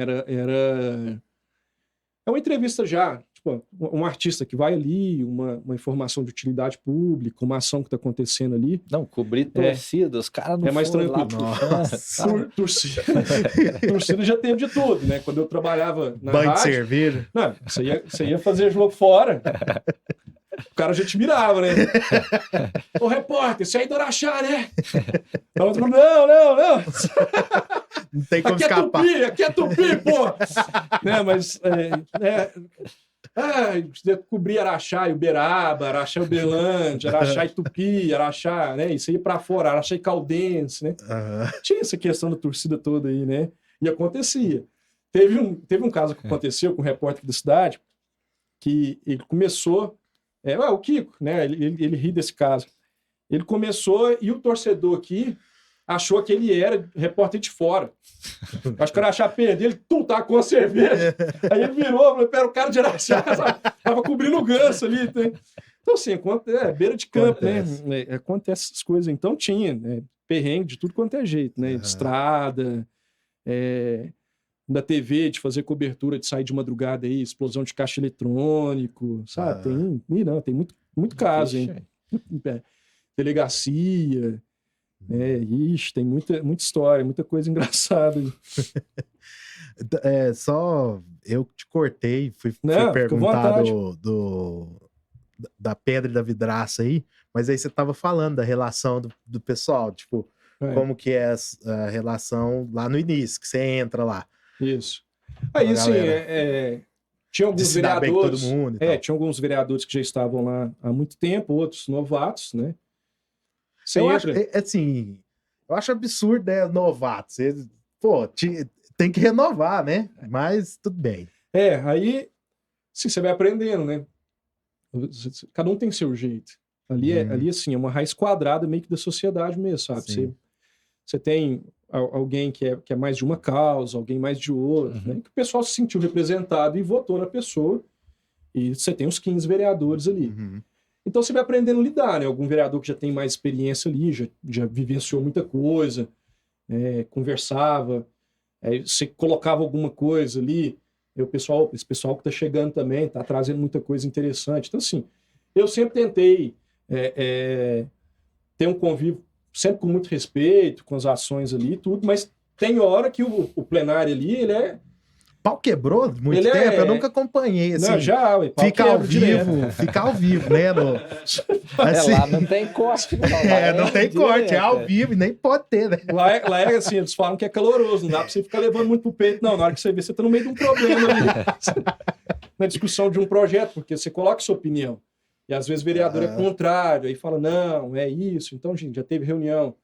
é uma entrevista já, tipo, um artista que vai ali, uma informação de utilidade pública, uma ação que está acontecendo ali. Não, cobrir torcida, os caras não mais tranquilo. Torcida já teve de tudo, né? Quando eu trabalhava na banho rádio... de cerveja. Não, você ia fazer jogo fora... O cara já te mirava, né? Ô, repórter, você é do Araxá, né? Não. Não tem como escapar. Aqui é Tupi, pô! Né, mas... cobrir Araxá e Uberaba, Araxá e Uberlândia, Araxá e Tupi, Araxá, né? Isso aí pra fora, Araxá e Caldense, né? Tinha essa questão da torcida toda aí, né? E acontecia. Teve um caso que aconteceu com um repórter da cidade que ele começou... o Kiko, né? Ele ri desse caso. Ele começou e o torcedor aqui achou que ele era repórter de fora. Acho que o Araxá perdeu, ele tá com a cerveja. Aí ele virou, falou, pera, o cara de Araxá, tava cobrindo o ganso ali. Né? Então, assim, beira de campo, né? Acontece essas coisas. Então tinha, né? Perrengue de tudo quanto é jeito, né? De estrada, da TV, de fazer cobertura, de sair de madrugada aí, explosão de caixa eletrônico, sabe? Tem muito caso, hein? Delegacia, tem muita história, muita coisa engraçada. Só eu te cortei, fui perguntar da pedra e da vidraça aí, mas aí você tava falando da relação do pessoal, tipo, como que é a relação lá no início, que você entra lá. Isso. Aí, assim, tinha alguns vereadores. Todo mundo tinha alguns vereadores que já estavam lá há muito tempo, outros novatos, né? Eu acho absurdo, né? Novatos. Tem que renovar, né? Mas tudo bem. Aí assim, você vai aprendendo, né? Cada um tem seu jeito. Ali assim, é uma raiz quadrada meio que da sociedade mesmo, sabe? Você tem alguém que é mais de uma causa, alguém mais de outra, né? Que o pessoal se sentiu representado e votou na pessoa, e você tem os 15 vereadores ali. Então você vai aprendendo a lidar, né? Algum vereador que já tem mais experiência ali, já vivenciou muita coisa, conversava, você colocava alguma coisa ali, e esse pessoal que está chegando também está trazendo muita coisa interessante. Então, assim, eu sempre tentei ter um convívio sempre com muito respeito, com as ações ali e tudo, mas tem hora que o plenário ali, ele Pau quebrou muito tempo, eu nunca acompanhei, assim. Não, já, fica ao vivo, né? Assim, lá não tem corte. Não tem corte, é ao vivo e nem pode ter, né? Lá é assim, eles falam que é caloroso, não dá pra você ficar levando muito pro peito, não. Na hora que você vê, você tá no meio de um problema ali. Na discussão de um projeto, porque você coloca sua opinião. E às vezes o vereador é contrário, aí fala, não, é isso. Então, gente, já teve reunião,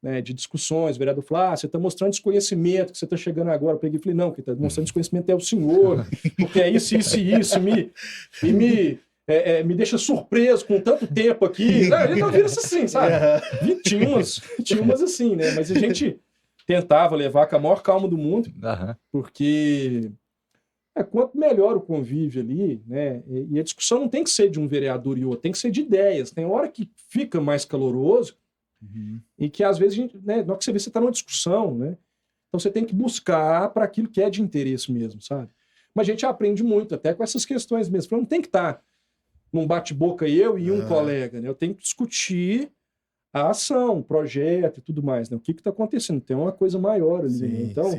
né, de discussões, o vereador fala, você está mostrando desconhecimento, que você está chegando agora. Eu peguei e falei, não, quem está mostrando desconhecimento é o senhor, porque é isso, me deixa surpreso com tanto tempo aqui. Ele não vira isso assim, sabe? Tinha umas assim, né? Mas a gente tentava levar com a maior calma do mundo, porque... quanto melhor o convívio ali, né? E a discussão não tem que ser de um vereador e outro, tem que ser de ideias. Tem hora que fica mais caloroso e que às vezes, na hora que você vê, você está numa discussão, né? Então você tem que buscar para aquilo que é de interesse mesmo, sabe? Mas a gente aprende muito, até com essas questões mesmo. Não tem que estar num bate-boca eu e um colega, né? Eu tenho que discutir a ação, o projeto e tudo mais, né? O que está acontecendo? Tem uma coisa maior ali, né? Então...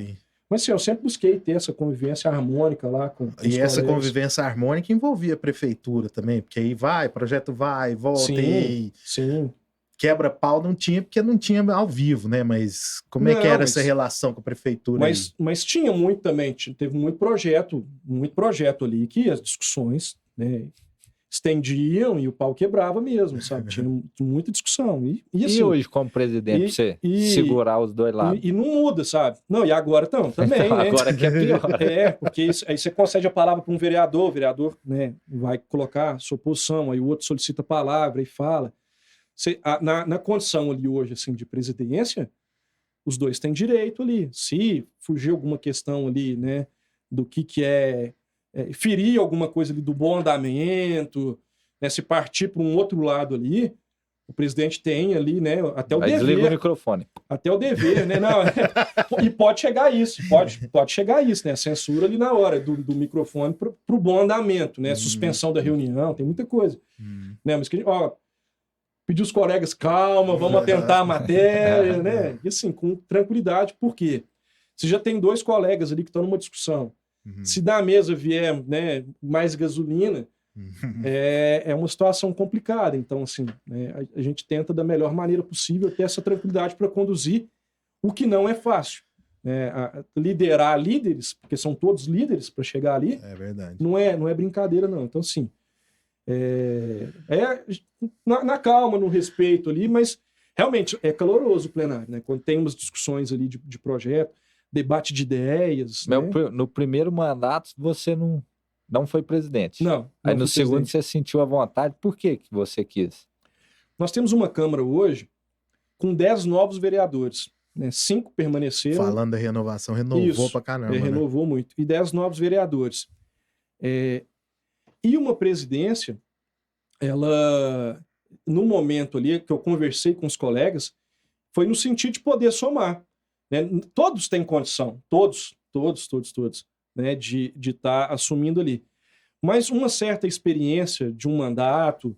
Mas assim, eu sempre busquei ter essa convivência harmônica lá com os colegas. Essa convivência harmônica envolvia a prefeitura também, porque aí projeto vai, volta Sim. Quebra-pau não tinha, porque não tinha ao vivo, né? Mas como é que era essa relação com a prefeitura? Mas tinha muito também, teve muito projeto ali, que as discussões, né? estendiam e o pau quebrava mesmo, sabe? Tinha muita discussão. E assim, hoje, como presidente, você segurar os dois lados? E não muda, sabe? Não, e agora também, Então, né? agora que é pior. Porque aí você concede a palavra para um vereador, o vereador, né, vai colocar a sua posição, aí o outro solicita a palavra e fala. Na condição ali hoje, assim, de presidência, os dois têm direito ali. Se fugir alguma questão ali, né, do que é ferir alguma coisa ali do bom andamento, né, se partir para um outro lado ali, o presidente tem ali, né, até o dever. Desliga o microfone. Até o dever, né? Não, e pode chegar a isso, pode chegar a isso, né? Censura ali na hora do microfone para o bom andamento, né? Suspensão da reunião, tem muita coisa. Né? Mas que, pedir os colegas, calma, vamos atentar a matéria, né? E assim, com tranquilidade, por quê? Se já tem 2 colegas ali que estão numa discussão, se da mesa vier, né, mais gasolina, é uma situação complicada. Então, assim, né, a gente tenta da melhor maneira possível ter essa tranquilidade para conduzir, o que não é fácil. Né? Liderar líderes, porque são todos líderes para chegar ali, É verdade. não é brincadeira, não. Então, assim, na calma, no respeito ali, mas realmente é caloroso o plenário, né? Quando tem umas discussões ali de projeto, debate de ideias. Né? No primeiro mandato, você não foi presidente. Não. Aí no fui segundo presidente. você sentiu a vontade. Por que você quis? Nós temos uma Câmara hoje com 10 novos vereadores. Né? 5 permaneceram. Falando da renovação, renovou Isso, pra caramba. Né? renovou muito. E 10 novos vereadores. E uma presidência, ela, no momento ali que eu conversei com os colegas, foi no sentido de poder somar. Né? Todos têm condição, todos, né? de estar assumindo ali. Mas uma certa experiência de um mandato,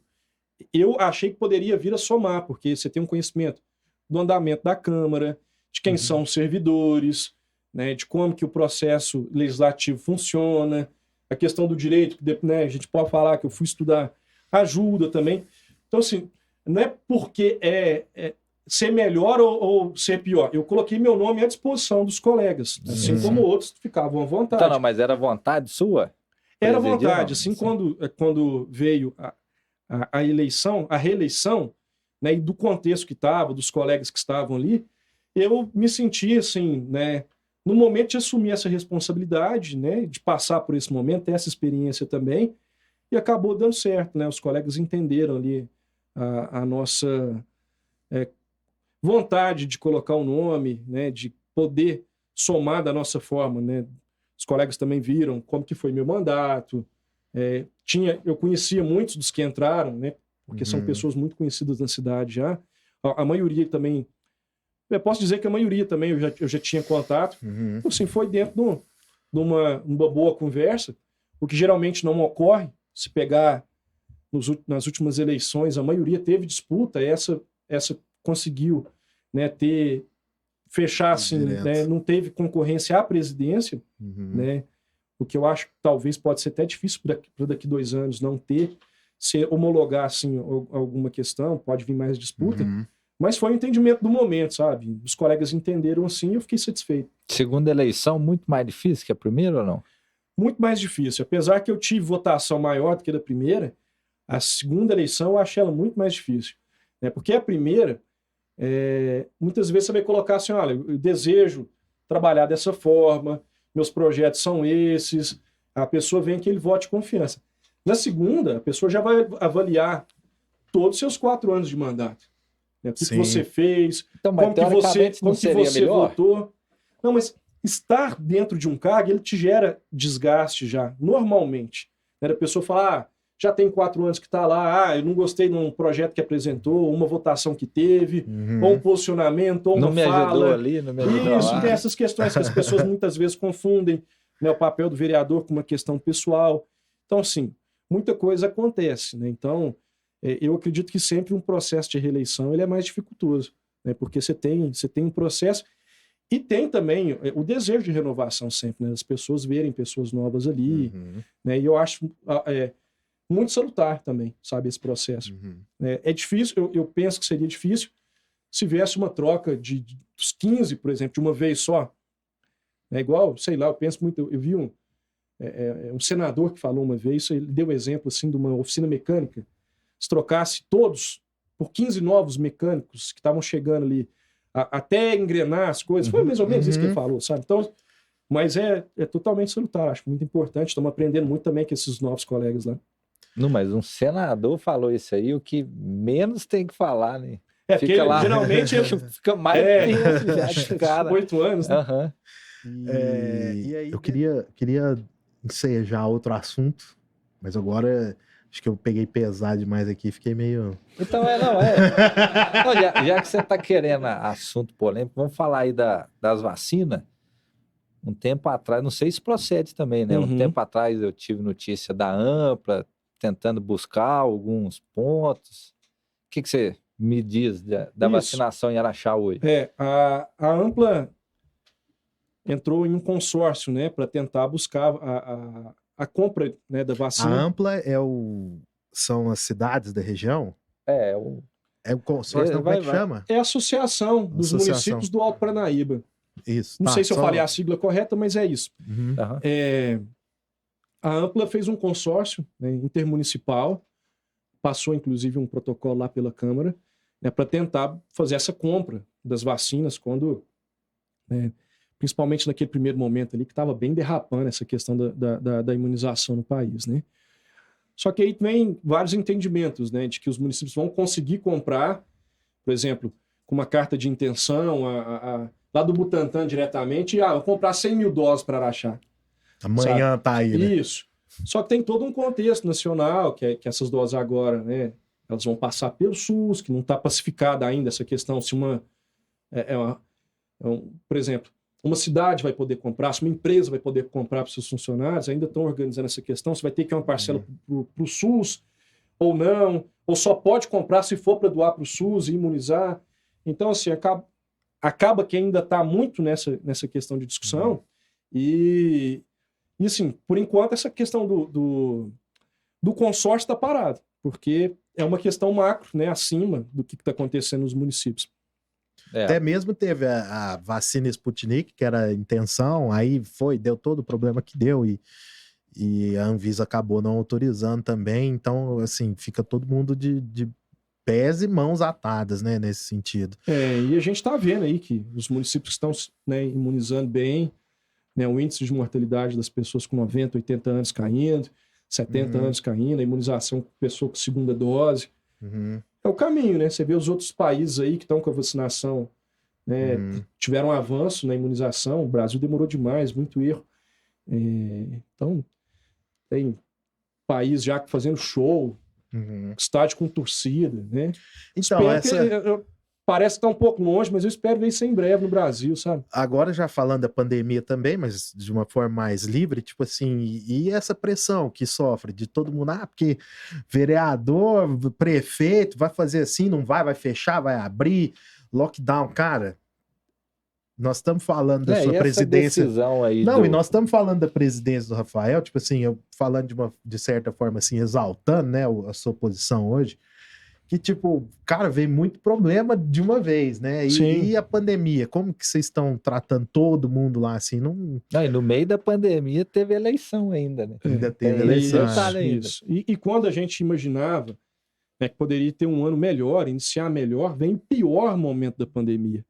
eu achei que poderia vir a somar, porque você tem um conhecimento do andamento da Câmara, de quem são os servidores, né? De como que o processo legislativo funciona, a questão do direito, né? A gente pode falar que eu fui estudar, ajuda também. Então, assim, não é porque ser melhor ou ser pior. Eu coloquei meu nome à disposição dos colegas, assim como outros ficavam à vontade. Então, não, mas era vontade sua? Era Presidir, vontade. não? Assim, quando veio a eleição, a reeleição, né, e do contexto que estava, dos colegas que estavam ali, eu me senti, assim, né, no momento de assumir essa responsabilidade, né, de passar por esse momento, ter essa experiência também, e acabou dando certo, né? Os colegas entenderam ali a nossa vontade de colocar o nome, né, de poder somar da nossa forma, né? Os colegas também viram como que foi meu mandato. Eu conhecia muitos dos que entraram, né? Porque são pessoas muito conhecidas na cidade já. A maioria também... Eu posso dizer que a maioria também eu já tinha contato. Então, assim, foi dentro de uma boa conversa, o que geralmente não ocorre. Se pegar nas últimas eleições, a maioria teve disputa, essa conseguiu, né, fechar assim, né, não teve concorrência à presidência, né, o que eu acho que talvez pode ser até difícil para daqui 2 anos não ter, se homologar assim, alguma questão, pode vir mais disputa, mas foi um entendimento do momento, sabe? Os colegas entenderam assim e eu fiquei satisfeito. Segunda eleição, muito mais difícil que a primeira ou não? Muito mais difícil. Apesar que eu tive votação maior do que a da primeira, a segunda eleição eu achei ela muito mais difícil. Né? Porque a primeira, muitas vezes você vai colocar assim, olha, eu desejo trabalhar dessa forma, meus projetos são esses, a pessoa vem aquele voto de confiança. Na segunda, a pessoa já vai avaliar todos os seus 4 anos de mandato. Né? O que você fez, então, mas, como que você votou. Não, mas estar dentro de um cargo, ele te gera desgaste já, normalmente. Né? A pessoa fala, já tem 4 anos que está lá, eu não gostei de um projeto que apresentou, uma votação que teve, ou um posicionamento, ou uma fala. Não me ajudou ali, não me ajudou Isso, lá. tem essas questões que as pessoas muitas vezes confundem, né, o papel do vereador com uma questão pessoal. Então, assim, muita coisa acontece. Né? Então, eu acredito que sempre um processo de reeleição ele é mais dificultoso, né? Porque você tem um processo e tem também o desejo de renovação sempre, né? As pessoas verem pessoas novas ali, né? E eu acho muito salutar também, sabe, esse processo. É difícil, eu penso que seria difícil se viesse uma troca dos 15, por exemplo, de uma vez só. É igual, sei lá, eu penso muito, eu vi um senador que falou uma vez, ele deu exemplo assim, de uma oficina mecânica, se trocasse todos por 15 novos mecânicos que estavam chegando ali, até engrenar as coisas, foi mais ou menos isso que ele falou, sabe? Então, mas é totalmente salutar, acho muito importante, estamos aprendendo muito também com esses novos colegas lá. Não, mas um senador falou isso aí, o que menos tem que falar, né? Porque Fica lá, geralmente fica mais tempo já de cara. 8 anos, né? Aham. E aí, eu queria ensejar outro assunto, mas agora acho que eu peguei pesado demais aqui, fiquei meio... Então, Não, já que você está querendo assunto polêmico, vamos falar aí das vacinas. Um tempo atrás, não sei se procede também, né? Um tempo atrás eu tive notícia da Ampla, tentando buscar alguns pontos. O que você me diz da vacinação em Araxá hoje? A Ampla entrou em um consórcio, né, para tentar buscar a compra, né, da vacina. A Ampla são as cidades da região? É o consórcio, como é que chama? É a Associação dos Municípios do Alto Paranaíba. Isso. Não sei se eu falei a sigla correta, mas é isso. A Ampla fez um consórcio, né, intermunicipal, passou inclusive um protocolo lá pela Câmara, né, para tentar fazer essa compra das vacinas quando, principalmente naquele primeiro momento ali, que estava bem derrapando essa questão da imunização no país, né? Só que aí vem vários entendimentos, né, de que os municípios vão conseguir comprar, por exemplo, com uma carta de intenção, lá do Butantan diretamente, eu vou comprar 100 mil doses para Araxá. Amanhã sabe? Tá aí, né? Isso. Só que tem todo um contexto nacional, que essas doses agora, né, elas vão passar pelo SUS, que não está pacificada ainda essa questão, se por exemplo, uma cidade vai poder comprar, se uma empresa vai poder comprar para os seus funcionários, ainda estão organizando essa questão, se vai ter que ir uma parcela para o SUS ou não, ou só pode comprar se for para doar para o SUS e imunizar. Então, assim, acaba que ainda está muito nessa questão de discussão e assim, por enquanto, essa questão do consórcio está parado, porque é uma questão macro, né, acima do que está acontecendo nos municípios. Até mesmo teve a vacina Sputnik, que era a intenção, aí deu todo o problema que deu e a Anvisa acabou não autorizando também, então, assim, fica todo mundo de pés e mãos atadas, né, nesse sentido. E a gente está vendo aí que os municípios estão, né, imunizando bem, né, o índice de mortalidade das pessoas com 90, 80 anos caindo, 70 anos caindo, a imunização com pessoa com segunda dose. É o caminho, né? Você vê os outros países aí que estão com a vacinação, né, tiveram um avanço na imunização, o Brasil demorou demais, muito erro. Então, tem país já fazendo show, estádio com torcida, né? Então, parece que está um pouco longe, mas eu espero ver isso em breve no Brasil, sabe? Agora, já falando da pandemia também, mas de uma forma mais livre, tipo assim, e essa pressão que sofre de todo mundo, porque vereador, prefeito, vai fazer assim, não vai fechar, vai abrir, lockdown, cara, nós estamos falando da sua presidência. Aí e nós estamos falando da presidência do Rafael, tipo assim, eu falando de certa forma assim, exaltando, né, a sua posição hoje, que, tipo, cara, veio muito problema de uma vez, né? E a pandemia, como que vocês estão tratando todo mundo lá, assim? E no meio da pandemia teve eleição ainda, né? Ainda teve eleição. Isso. E quando a gente imaginava, né, que poderia ter um ano melhor, iniciar melhor, vem o pior momento da pandemia.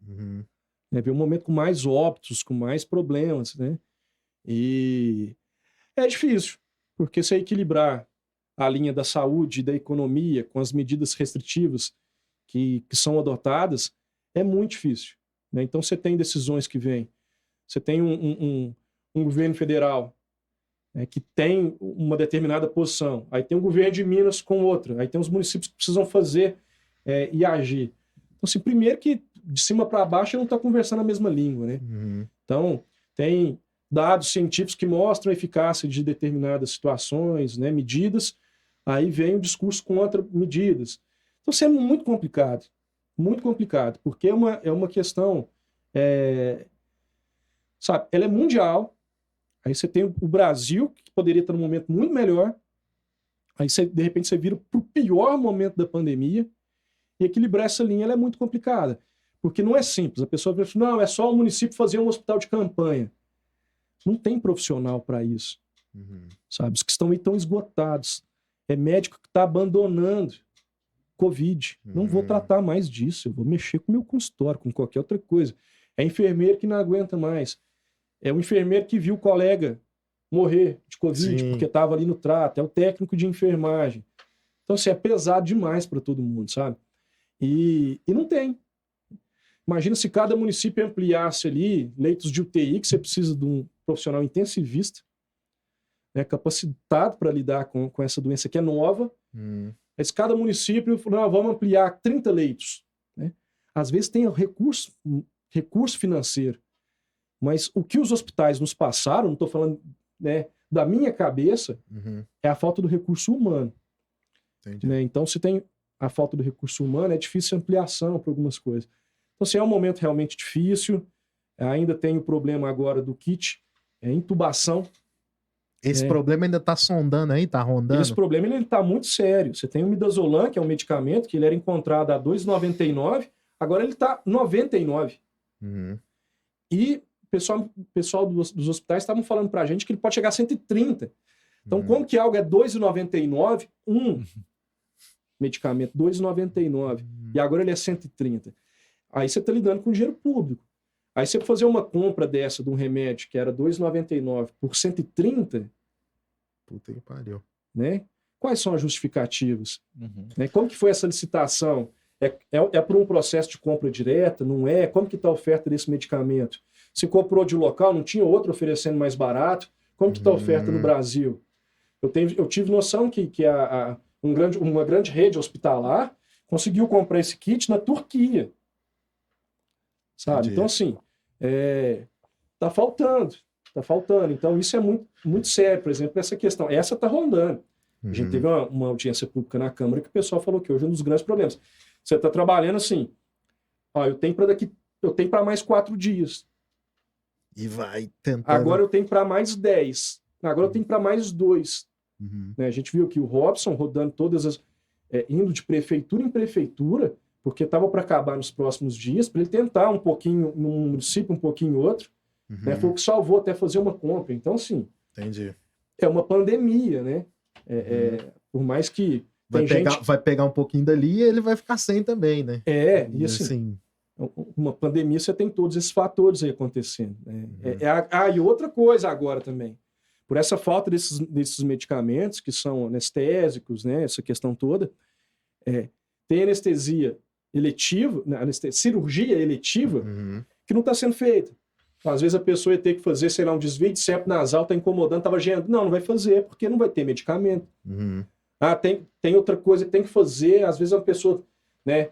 Vem um momento com mais óbitos, com mais problemas, né? E é difícil, porque se equilibrar a linha da saúde e da economia com as medidas restritivas que são adotadas, é muito difícil, né? Então você tem decisões que vêm. Você tem um governo federal, né, que tem uma determinada posição. Aí tem um governo de Minas com outra. Aí tem os municípios que precisam fazer e agir. Então, assim, primeiro que de cima para baixo não está conversando a mesma língua, né? Então, tem dados científicos que mostram a eficácia de determinadas situações, né, medidas. Aí vem o discurso contra medidas. Então, isso é muito complicado, porque é uma questão, sabe, ela é mundial. Aí você tem o Brasil, que poderia estar num momento muito melhor. Aí, de repente, você vira para o pior momento da pandemia. E equilibrar essa linha ela é muito complicada. Porque não é simples. A pessoa fala, não, é só o município fazer um hospital de campanha. Não tem profissional para isso. sabe? Os que estão aí tão esgotados. É médico que está abandonando Covid. Não vou tratar mais disso, eu vou mexer com o meu consultório, com qualquer outra coisa. É enfermeiro que não aguenta mais. É o enfermeiro que viu o colega morrer de Covid, Sim. porque estava ali no trato. É o técnico de enfermagem. Então, assim, é pesado demais para todo mundo, sabe? E não tem. Imagina se cada município ampliasse ali leitos de UTI, que você precisa de um profissional intensivista, né, capacitado para lidar com essa doença que é nova. Mas cada município falou, não, vamos ampliar 30 leitos. Né? Às vezes tem recurso financeiro. Mas o que os hospitais nos passaram, não estou falando, né, da minha cabeça, é a falta do recurso humano. Né? Então, se tem a falta do recurso humano, é difícil ampliação para algumas coisas. Então, assim, é um momento realmente difícil. Ainda tem o problema agora do kit, intubação. Esse problema ainda está sondando aí, está rondando? Esse problema ele está muito sério. Você tem o Midazolam, que é um medicamento que ele era encontrado a R$ 2,99, agora ele está R$ 99. E o pessoal dos hospitais estavam falando para a gente que ele pode chegar a 130. Então, como que algo é R$ 2,99, medicamento R$ 2,99, e agora ele é 130. Aí você está lidando com dinheiro público. Aí você fazer uma compra dessa de um remédio que era R$ 2,99 por 130, puta que pariu. Né? Quais são as justificativas? Né? Como que foi essa licitação? É por um processo de compra direta? Não é? Como que está a oferta desse medicamento? Se comprou de um local, não tinha outro oferecendo mais barato? Como que está a oferta no Brasil? Eu tive noção que uma grande rede hospitalar conseguiu comprar esse kit na Turquia. Sabe? Entendi. Então, assim, tá faltando. Então, isso é muito, muito sério. Por exemplo, essa questão. Essa tá rondando. A gente teve uma audiência pública na Câmara que o pessoal falou que hoje é um dos grandes problemas. Você tá trabalhando assim, ó, eu tenho para mais 4 dias. E vai tentando. Agora eu tenho para mais 10. Agora eu tenho para mais 2. Né? A gente viu que o Robson rodando todas as... indo de prefeitura em prefeitura, porque estava para acabar nos próximos dias, para ele tentar um pouquinho num município, um pouquinho em outro. Né? Foi o que salvou até fazer uma compra. Então, assim, entendi. É uma pandemia, né? Por mais que vai pegar um pouquinho dali e ele vai ficar sem também, né? E assim, uma pandemia você tem todos esses fatores aí acontecendo. Né? E outra coisa agora também, por essa falta desses medicamentos que são anestésicos, né? Essa questão toda, tem anestesia eletiva, cirurgia eletiva, que não está sendo feita. Às vezes a pessoa ia ter que fazer, sei lá, um desvio de septo nasal, está incomodando, estava agendando. Não vai fazer, porque não vai ter medicamento. Tem outra coisa que tem que fazer. Às vezes a pessoa, né,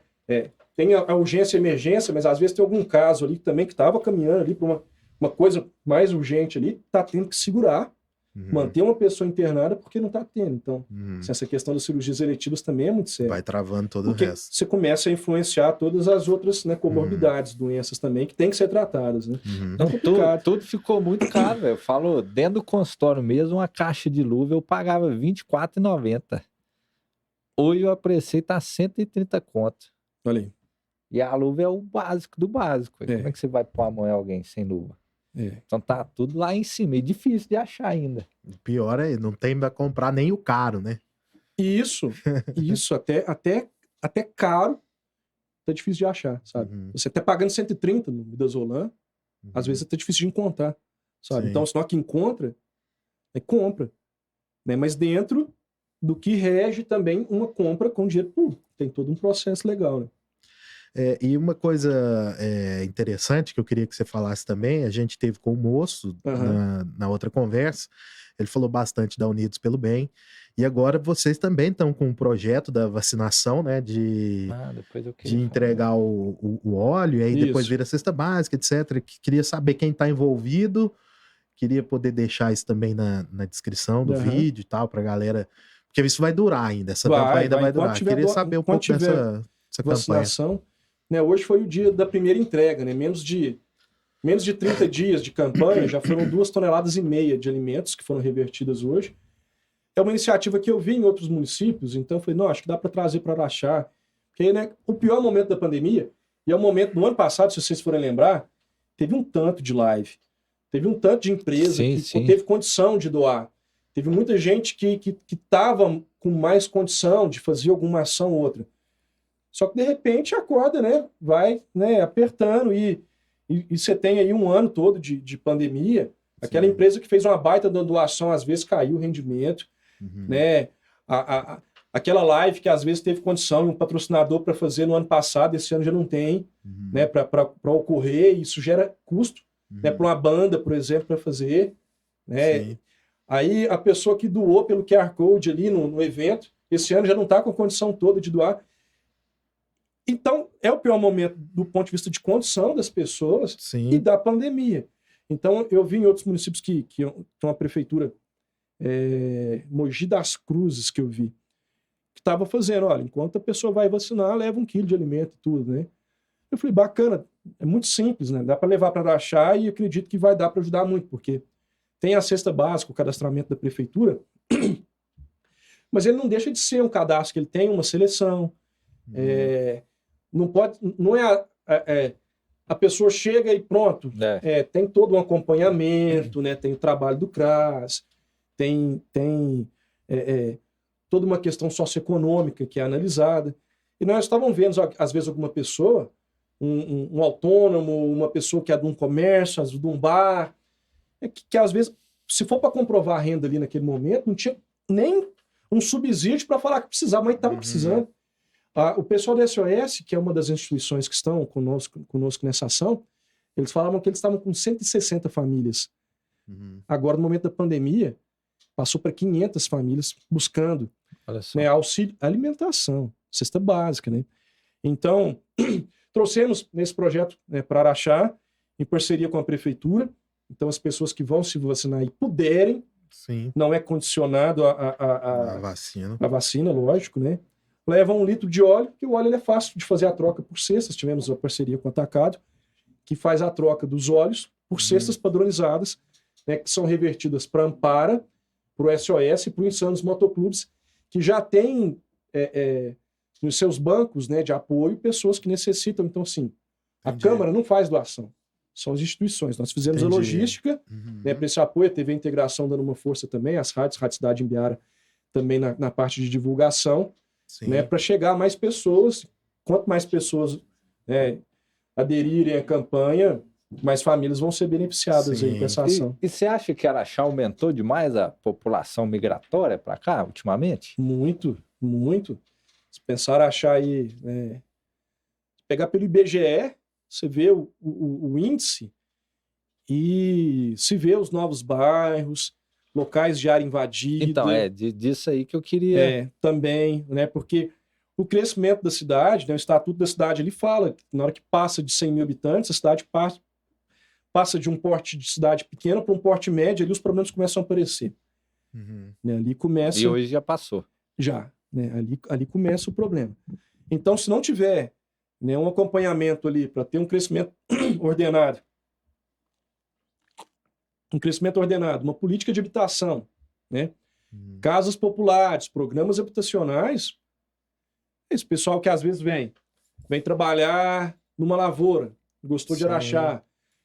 tem a urgência e emergência, mas às vezes tem algum caso ali também que estava caminhando ali para uma coisa mais urgente ali, está tendo que segurar, manter uma pessoa internada porque não está tendo. Então, essa questão das cirurgias eletivas também é muito séria. Vai travando todo porque o resto. Você começa a influenciar todas as outras, né, comorbidades, doenças também, que têm que ser tratadas. Né? Então, tudo ficou muito caro, velho. Eu falo, dentro do consultório mesmo, uma caixa de luva eu pagava R$ 24,90. Hoje o preceito tá 130 conto. Olha aí. E a luva é o básico do básico. Como é que você vai pôr a mão em alguém sem luva? Então tá tudo lá em cima. E difícil de achar ainda. O pior é, não tem pra comprar nem o caro, né? Isso. Até caro tá difícil de achar, sabe? Você até pagando 130 no Midazolam, às vezes é até difícil de encontrar, sabe? Então, se não é que encontra, compra. Né? Mas dentro do que rege também uma compra com dinheiro público. Tem todo um processo legal, né? E uma coisa interessante que eu queria que você falasse também, a gente teve com o moço na outra conversa, ele falou bastante da Unidos pelo Bem, e agora vocês também estão com um projeto da vacinação, né, de entregar o óleo, e aí depois vira a cesta básica, etc. Queria saber quem está envolvido, queria poder deixar isso também na descrição do vídeo e tal, pra galera, porque isso vai durar ainda, essa campanha ainda vai durar. Queria saber um pouco dessa vacinação. Campanha. Né, hoje foi o dia da primeira entrega, né? Menos de 30 dias de campanha, já foram 2,5 toneladas de alimentos que foram revertidas hoje. É uma iniciativa que eu vi em outros municípios, então eu falei, não, acho que dá para trazer para Araxá. Porque, né, o pior momento da pandemia, e é o momento do ano passado, se vocês forem lembrar, teve um tanto de live, teve um tanto de empresa que teve condição de doar. Teve muita gente que estava com mais condição de fazer alguma ação ou outra. Só que, de repente, a corda, né, vai, né, apertando e você tem aí um ano todo de pandemia. Aquela empresa que fez uma baita doação, às vezes caiu o rendimento, né? Aquela live que às vezes teve condição, um patrocinador para fazer no ano passado, esse ano já não tem, né, para ocorrer, e isso gera custo, né, para uma banda, por exemplo, para fazer, né? Sim. Aí a pessoa que doou pelo QR Code ali no evento, esse ano já não está com a condição toda de doar. Então, é o pior momento do ponto de vista de condição das pessoas e da pandemia. Então, eu vi em outros municípios que tem uma prefeitura, Mogi das Cruzes, que eu vi, que estava fazendo, olha, enquanto a pessoa vai vacinar, leva 1 quilo de alimento e tudo, né? Eu falei, bacana, é muito simples, né? Dá para levar para Araxá e acredito que vai dar para ajudar muito, porque tem a cesta básica, o cadastramento da prefeitura, mas ele não deixa de ser um cadastro, que ele tem uma seleção, não é a pessoa chega e pronto, tem todo um acompanhamento, né? Tem o trabalho do CRAS, tem toda uma questão socioeconômica que é analisada. E nós estávamos vendo, às vezes, alguma pessoa, um autônomo, uma pessoa que é de um comércio, às vezes de um bar, que às vezes, se for para comprovar a renda ali naquele momento, não tinha nem um subsídio para falar que precisava, mas estava precisando. O pessoal da SOS, que é uma das instituições que estão conosco nessa ação, eles falavam que eles estavam com 160 famílias. Agora, no momento da pandemia, passou para 500 famílias buscando, né, auxílio, alimentação, cesta básica, né? Então, trouxemos nesse projeto, né, para Araxá, em parceria com a prefeitura. Então, as pessoas que vão se vacinar e puderem, não é condicionado a vacina, lógico, né? Levam 1 litro de óleo, que o óleo é fácil de fazer a troca por cestas. Tivemos uma parceria com o Atacado, que faz a troca dos óleos por cestas padronizadas, né, que são revertidas para Ampara, para o SOS e para o Insanos Motoclubes, que já tem nos seus bancos, né, de apoio pessoas que necessitam. Então, assim, a Câmara não faz doação, são as instituições. Nós fizemos a logística, né, para esse apoio, a TV Integração dando uma força também, as rádios, Rádio Cidade Imbiara também na parte de divulgação, né, para chegar a mais pessoas. Quanto mais pessoas, né, aderirem à campanha, mais famílias vão ser beneficiadas aí com essa ação. E você acha que Araxá aumentou demais a população migratória para cá, ultimamente? Muito, muito. Se pensar Araxá aí, pegar pelo IBGE, você vê o índice e se vê os novos bairros, locais de área invadida. Então, disso aí que eu queria... também, né, porque o crescimento da cidade, né, o Estatuto da Cidade, ele fala que na hora que passa de 100 mil habitantes, a cidade passa de um porte de cidade pequena para um porte médio, ali os problemas começam a aparecer. Né, ali começa... E hoje já passou. Já, né, ali começa o problema. Então, se não tiver, né, um acompanhamento ali para ter um crescimento ordenado, uma política de habitação, né, casas populares, programas habitacionais, esse pessoal que às vezes vem trabalhar numa lavoura, gostou de Araxá,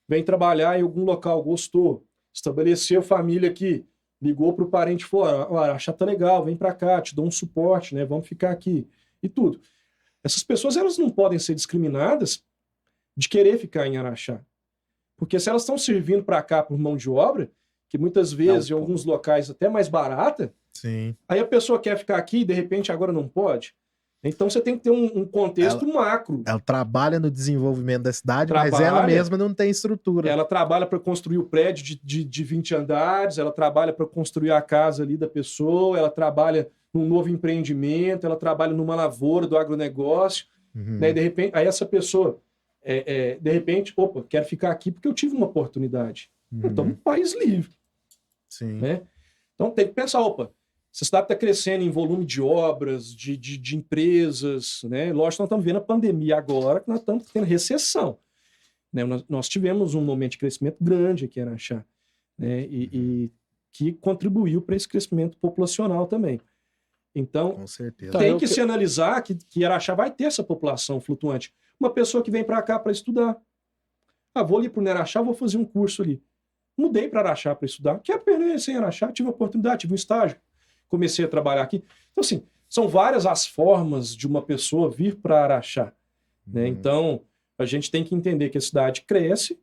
vem trabalhar em algum local, gostou, estabeleceu família aqui, ligou para o parente fora, Araxá tá legal, vem para cá, te dou um suporte, né, vamos ficar aqui, e tudo. Essas pessoas, elas não podem ser discriminadas de querer ficar em Araxá. Porque se elas estão servindo para cá por mão de obra, que muitas vezes em alguns locais até mais barata, aí a pessoa quer ficar aqui e de repente agora não pode. Então você tem que ter um contexto macro. Ela trabalha no desenvolvimento da cidade, mas ela mesma não tem estrutura. Ela trabalha para construir o prédio de 20 andares, ela trabalha para construir a casa ali da pessoa, ela trabalha num novo empreendimento, ela trabalha numa lavoura do agronegócio, né? E de repente, aí essa pessoa, de repente, opa, quero ficar aqui porque eu tive uma oportunidade. Então, um país livre. Né? Então tem que pensar, opa, essa cidade está crescendo em volume de obras, de empresas, né? Lógico que nós estamos vendo a pandemia agora, que nós estamos tendo recessão. Né? Nós tivemos um momento de crescimento grande aqui em Araxá, né? E que contribuiu para esse crescimento populacional também. Então, com certeza, tem que se analisar que Araxá vai ter essa população flutuante. Uma pessoa que vem para cá para estudar. Vou ali para o Araxá, vou fazer um curso ali. mudei para Araxá para estudar, quero permanecer em Araxá, tive a oportunidade, tive um estágio, comecei a trabalhar aqui. Então, assim, são várias as formas de uma pessoa vir para Araxá, né? Então, a gente tem que entender que a cidade cresce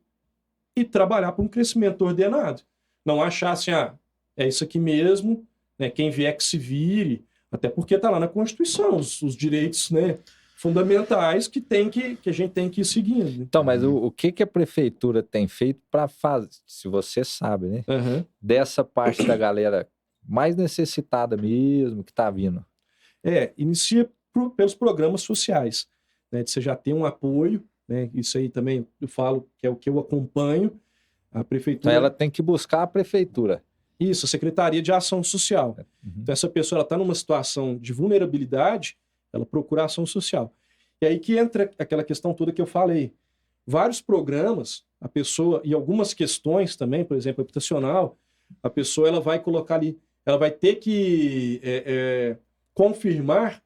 e trabalhar para um crescimento ordenado. Não achar assim, é isso aqui mesmo, né? Quem vier que se vire, até porque está lá na Constituição, os direitos, né, fundamentais que a gente tem que ir seguindo. Então, mas o que a prefeitura tem feito para fazer, se você sabe, né? Dessa parte da galera mais necessitada mesmo que está vindo? Inicia pelos programas sociais, né? Você já tem um apoio, né? Isso aí também eu falo que é o que eu acompanho. A prefeitura... Então ela tem que buscar a prefeitura. Isso, a Secretaria de Ação Social. Então essa pessoa está numa situação de vulnerabilidade, ela procura ação social. E aí que entra aquela questão toda que eu falei. Vários programas, a pessoa, e algumas questões também, por exemplo, habitacional, a pessoa ela vai colocar ali, ela vai ter que confirmar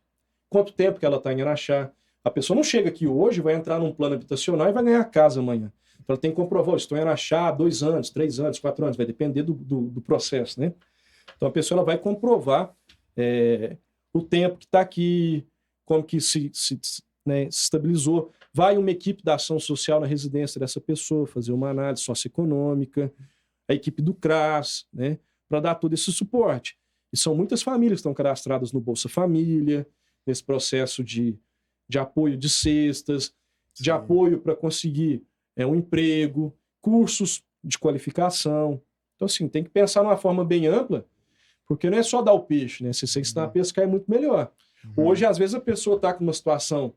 quanto tempo que ela está em Araxá. A pessoa não chega aqui hoje, vai entrar num plano habitacional e vai ganhar casa amanhã. Então ela tem que comprovar, estou em Araxá há 2 anos, 3 anos, 4 anos, vai depender do processo, né? Então a pessoa ela vai comprovar o tempo que está aqui, como que se estabilizou. Vai uma equipe da ação social na residência dessa pessoa, fazer uma análise socioeconômica, a equipe do CRAS, né, para dar todo esse suporte. E são muitas famílias que estão cadastradas no Bolsa Família, nesse processo de apoio de cestas, de apoio para conseguir um emprego, cursos de qualificação. Então, assim, tem que pensar numa forma bem ampla, porque não é só dar o peixe, né? Se você ensinar a pescar é muito melhor. Hoje, às vezes, a pessoa está com uma situação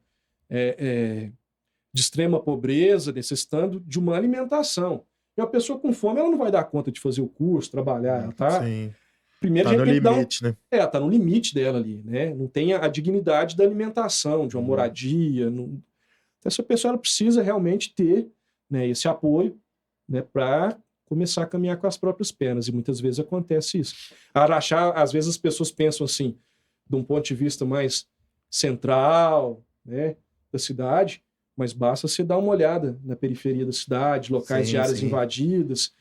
de extrema pobreza, necessitando de uma alimentação. E a pessoa com fome, ela não vai dar conta de fazer o curso, trabalhar, ela tá... Sim. Primeiro, Tá a no gente tem limite, que dar né? tá no limite dela ali, né? Não tem a dignidade da alimentação, de uma moradia. Não... Então, essa pessoa ela precisa realmente ter, né, esse apoio, né, para começar a caminhar com as próprias pernas. E muitas vezes acontece isso. Araxá, às vezes as pessoas pensam assim, de um ponto de vista mais central, né, da cidade, mas basta você dar uma olhada na periferia da cidade, locais de áreas invadidas,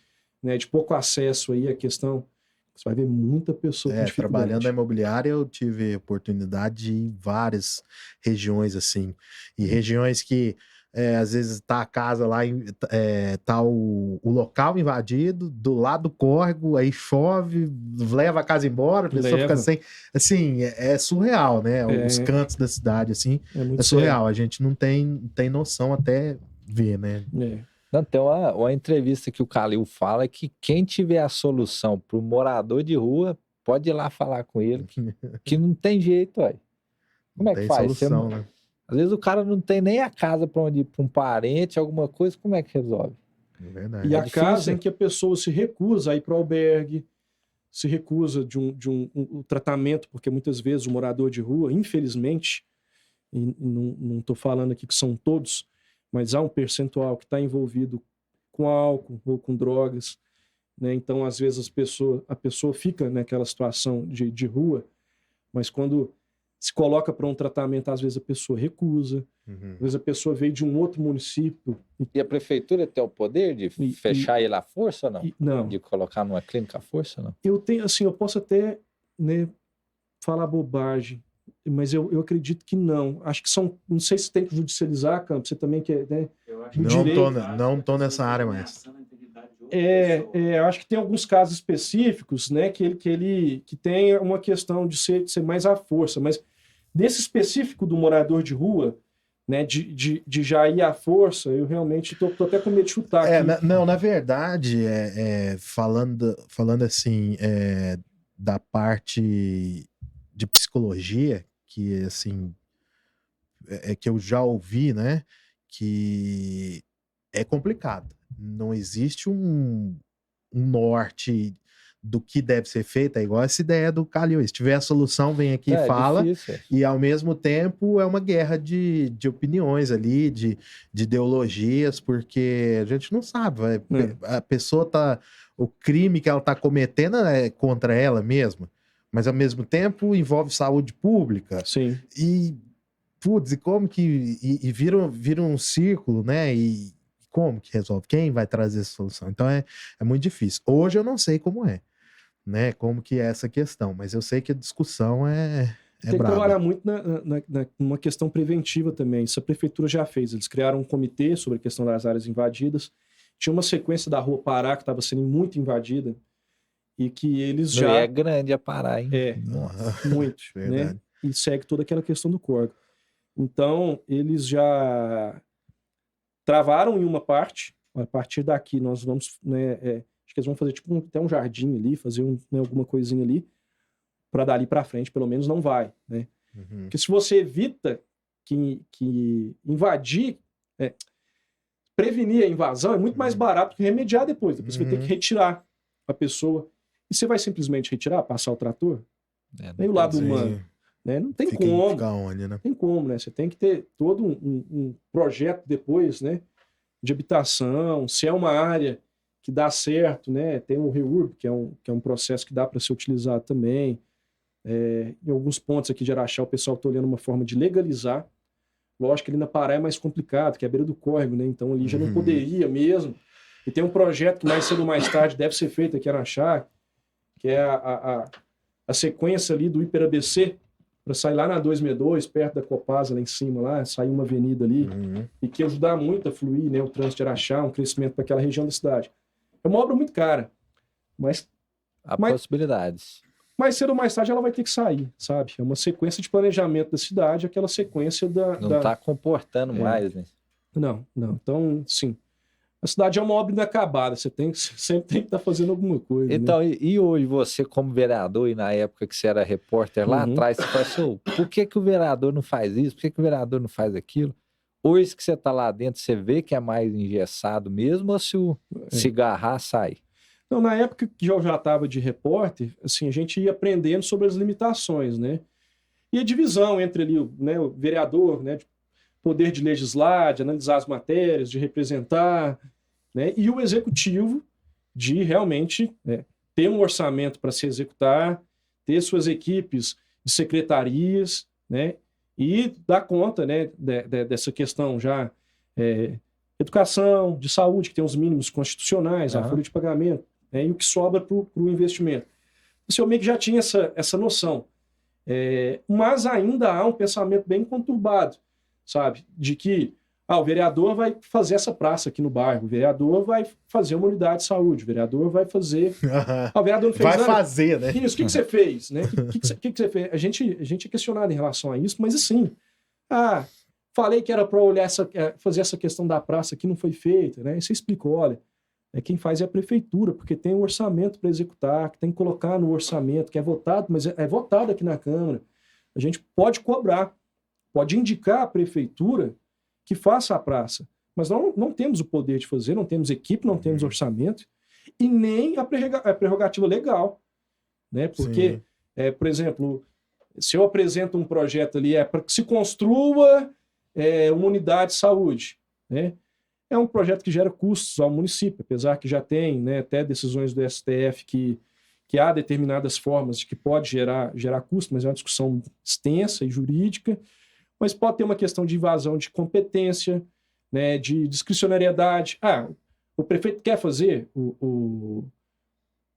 né, de pouco acesso aí à questão. Você vai ver muita pessoa com dificuldade. Trabalhando na imobiliária, eu tive oportunidade de ir em várias regiões, assim. E regiões que, às vezes, tá a casa lá, tá o local invadido, do lado do córrego, aí chove, leva a casa embora, a pessoa fica sem... Assim, é surreal, né? Os cantos da cidade, assim, é surreal. A gente não tem noção até ver, né? Não, tem uma entrevista que o Calil fala que quem tiver a solução para o morador de rua, pode ir lá falar com ele, que não tem jeito, aí. Como é que faz? Solução, né? Às vezes o cara não tem nem a casa para onde ir, para um parente, alguma coisa, como é que resolve? É verdade. E a casa em que a pessoa se recusa a ir para o albergue, se recusa de um tratamento, porque muitas vezes o morador de rua, infelizmente, e não estou falando aqui que são todos, mas há um percentual que está envolvido com álcool ou com drogas, né? Então, às vezes, a pessoa fica naquela situação de rua, mas quando se coloca para um tratamento, às vezes a pessoa recusa, às vezes a pessoa veio de um outro município. E a prefeitura tem o poder de fechar ele à força ou não? Não. De colocar numa clínica à força ou não? Eu posso até, né, falar bobagem, mas eu acredito que não. Acho que não sei se tem que judicializar, Campos, você também quer, né? Não tô nessa área mais. Acho que tem alguns casos específicos, né, que tem uma questão de ser mais à força, mas desse específico do morador de rua, né, de já ir à força, eu realmente tô até com medo de chutar aqui. Na verdade, falando assim, da parte de psicologia, que assim, que eu já ouvi, né, que é complicado. Não existe um norte do que deve ser feito, é igual essa ideia do Calil. Se tiver a solução, vem aqui e fala, difícil. E ao mesmo tempo é uma guerra de opiniões ali, de ideologias, porque a gente não sabe, a pessoa o crime que ela tá cometendo é contra ela mesma, mas ao mesmo tempo envolve saúde pública. Sim. E, putz, e como que... E vira um círculo, né? E como que resolve? Quem vai trazer essa solução? Então é muito difícil. Hoje eu não sei como é, né? Como que é essa questão, mas eu sei que a discussão é Tem que braba. trabalhar muito numa questão preventiva também. Isso a prefeitura já fez. Eles criaram um comitê sobre a questão das áreas invadidas. Tinha uma sequência da Rua Pará que estava sendo muito invadida e que eles já... É grande a Pará, hein? Nossa, muito, verdade. né? E segue toda aquela questão do córrego. Então, eles já travaram em uma parte. A partir daqui, nós vamos... Né, acho que eles vão fazer tipo até um jardim ali, fazer alguma coisinha ali, para dali para frente, pelo menos, não vai, né? Uhum. Porque se você evita que invadir... prevenir a invasão é muito mais barato que remediar depois. Depois você vai ter que retirar a pessoa. E você vai simplesmente retirar, passar o trator? Nem o lado humano. Né? Não tem como. Fica onde, né? Tem como, né? Você tem que ter todo um projeto depois, né? De habitação, se é uma área que dá certo, né? Tem o REURB, que é um processo que dá para ser utilizado também. Em alguns pontos aqui de Araxá, o pessoal está olhando uma forma de legalizar. Lógico que ali na Pará é mais complicado, que é a beira do córrego, né? Então ali já não poderia mesmo. E tem um projeto que mais cedo ou mais tarde deve ser feito aqui em Araxá, que é a sequência ali do Hiper-ABC, para sair lá na 262, perto da Copasa, lá em cima, lá, sair uma avenida ali, e que ajudar muito a fluir, né, o trânsito de Araxá, um crescimento para aquela região da cidade. É uma obra muito cara, mas há possibilidades. mais cedo ou mais tarde ela vai ter que sair, sabe? É uma sequência de planejamento da cidade, aquela sequência Não está comportando mais, né? Não. Então, sim. A cidade é uma obra inacabada, você sempre tem que estar fazendo alguma coisa. Então, né? e hoje você, como vereador, e na época que você era repórter lá atrás, você falou assim, por que o vereador não faz isso? Por que o vereador não faz aquilo? Hoje que você está lá dentro, você vê que é mais engessado mesmo, ou se o cigarrar sai? Então, na época que eu já estava de repórter, assim, a gente ia aprendendo sobre as limitações, né? E a divisão entre ali, né, o vereador, né, de poder de legislar, de analisar as matérias, de representar, né, e o executivo de realmente ter um orçamento para se executar, ter suas equipes de secretarias, né, e dar conta, né, dessa questão já educação, de saúde, que tem os mínimos constitucionais, a folha de pagamento, né, e o que sobra para o investimento. O senhor meio que já tinha essa noção. Mas ainda há um pensamento bem conturbado, sabe? De que o vereador vai fazer essa praça aqui no bairro, o vereador vai fazer uma unidade de saúde, o vereador vai fazer... o vereador não fez vai nada. Fazer, né? Isso, o que você fez? Né? O que você fez? A gente é questionado em relação a isso, mas assim, falei que era para olhar fazer essa questão da praça que não foi feita, né? E você explicou, olha, quem faz é a prefeitura, porque tem um orçamento para executar, que tem que colocar no orçamento, que é votado, mas é votado aqui na Câmara. A gente pode cobrar, pode indicar à prefeitura que faça a praça, mas não temos o poder de fazer, não temos equipe, não temos orçamento, e nem a prerrogativa legal, né? Porque, por exemplo, se eu apresento um projeto ali, para que se construa uma unidade de saúde, né? É um projeto que gera custos ao município, apesar que já tem, né, até decisões do STF que há determinadas formas de que pode gerar custo, mas é uma discussão extensa e jurídica, mas pode ter uma questão de invasão de competência, né, de discricionariedade. O prefeito quer fazer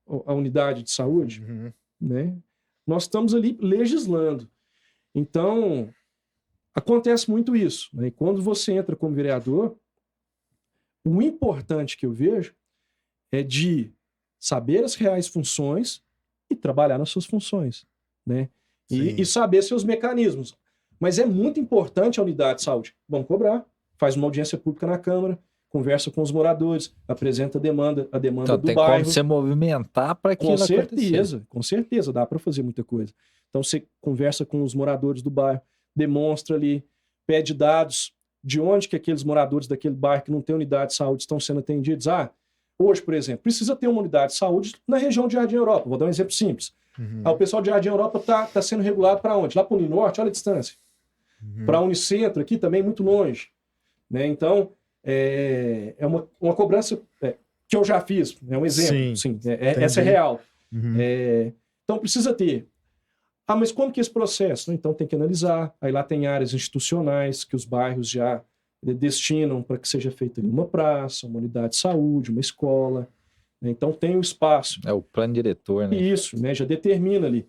a unidade de saúde, né? Nós estamos ali legislando. Então, acontece muito isso, né? E quando você entra como vereador, o importante que eu vejo é de saber as reais funções e trabalhar nas suas funções, né? E saber seus mecanismos. Mas é muito importante a unidade de saúde. Vamos cobrar, faz uma audiência pública na Câmara, conversa com os moradores, apresenta a demanda então, do bairro. Tem como você movimentar para aquilo acontecer. Com certeza, dá para fazer muita coisa. Então você conversa com os moradores do bairro, demonstra ali, pede dados de onde que aqueles moradores daquele bairro que não tem unidade de saúde estão sendo atendidos. Hoje, por exemplo, precisa ter uma unidade de saúde na região de Jardim Europa. Vou dar um exemplo simples. O pessoal de Jardim Europa está sendo regulado para onde? Lá para o Uninorte, olha a distância. Para a Unicentro aqui também, muito longe. Né? Então, é uma cobrança que eu já fiz. É um exemplo. Sim, essa é real. Então, precisa ter. Mas como que é esse processo? Então, tem que analisar. Aí lá tem áreas institucionais que os bairros já destinam para que seja feita ali uma praça, uma unidade de saúde, uma escola, né? Então tem o espaço. É o plano diretor, né? Isso, né? Já determina ali.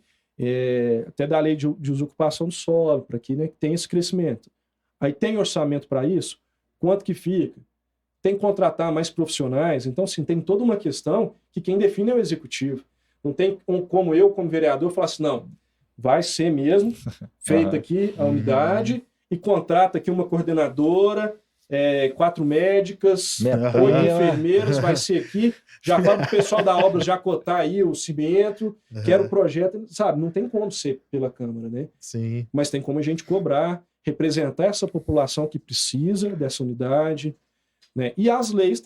Até da lei de desocupação do solo, para que, né, tenha esse crescimento. Aí tem orçamento para isso? Quanto que fica? Tem que contratar mais profissionais? Então, sim, tem toda uma questão que quem define é o executivo. Não tem como eu, como vereador, falar assim, não, vai ser mesmo feita aqui a unidade e contrata aqui uma coordenadora, 4 médicas, 8 enfermeiros, vai ser aqui. Já fala pro pessoal da obra já cotar aí o cimento, quero o projeto, sabe? Não tem como ser pela Câmara, né? Sim. Mas tem como a gente cobrar, representar essa população que precisa dessa unidade, né? E as leis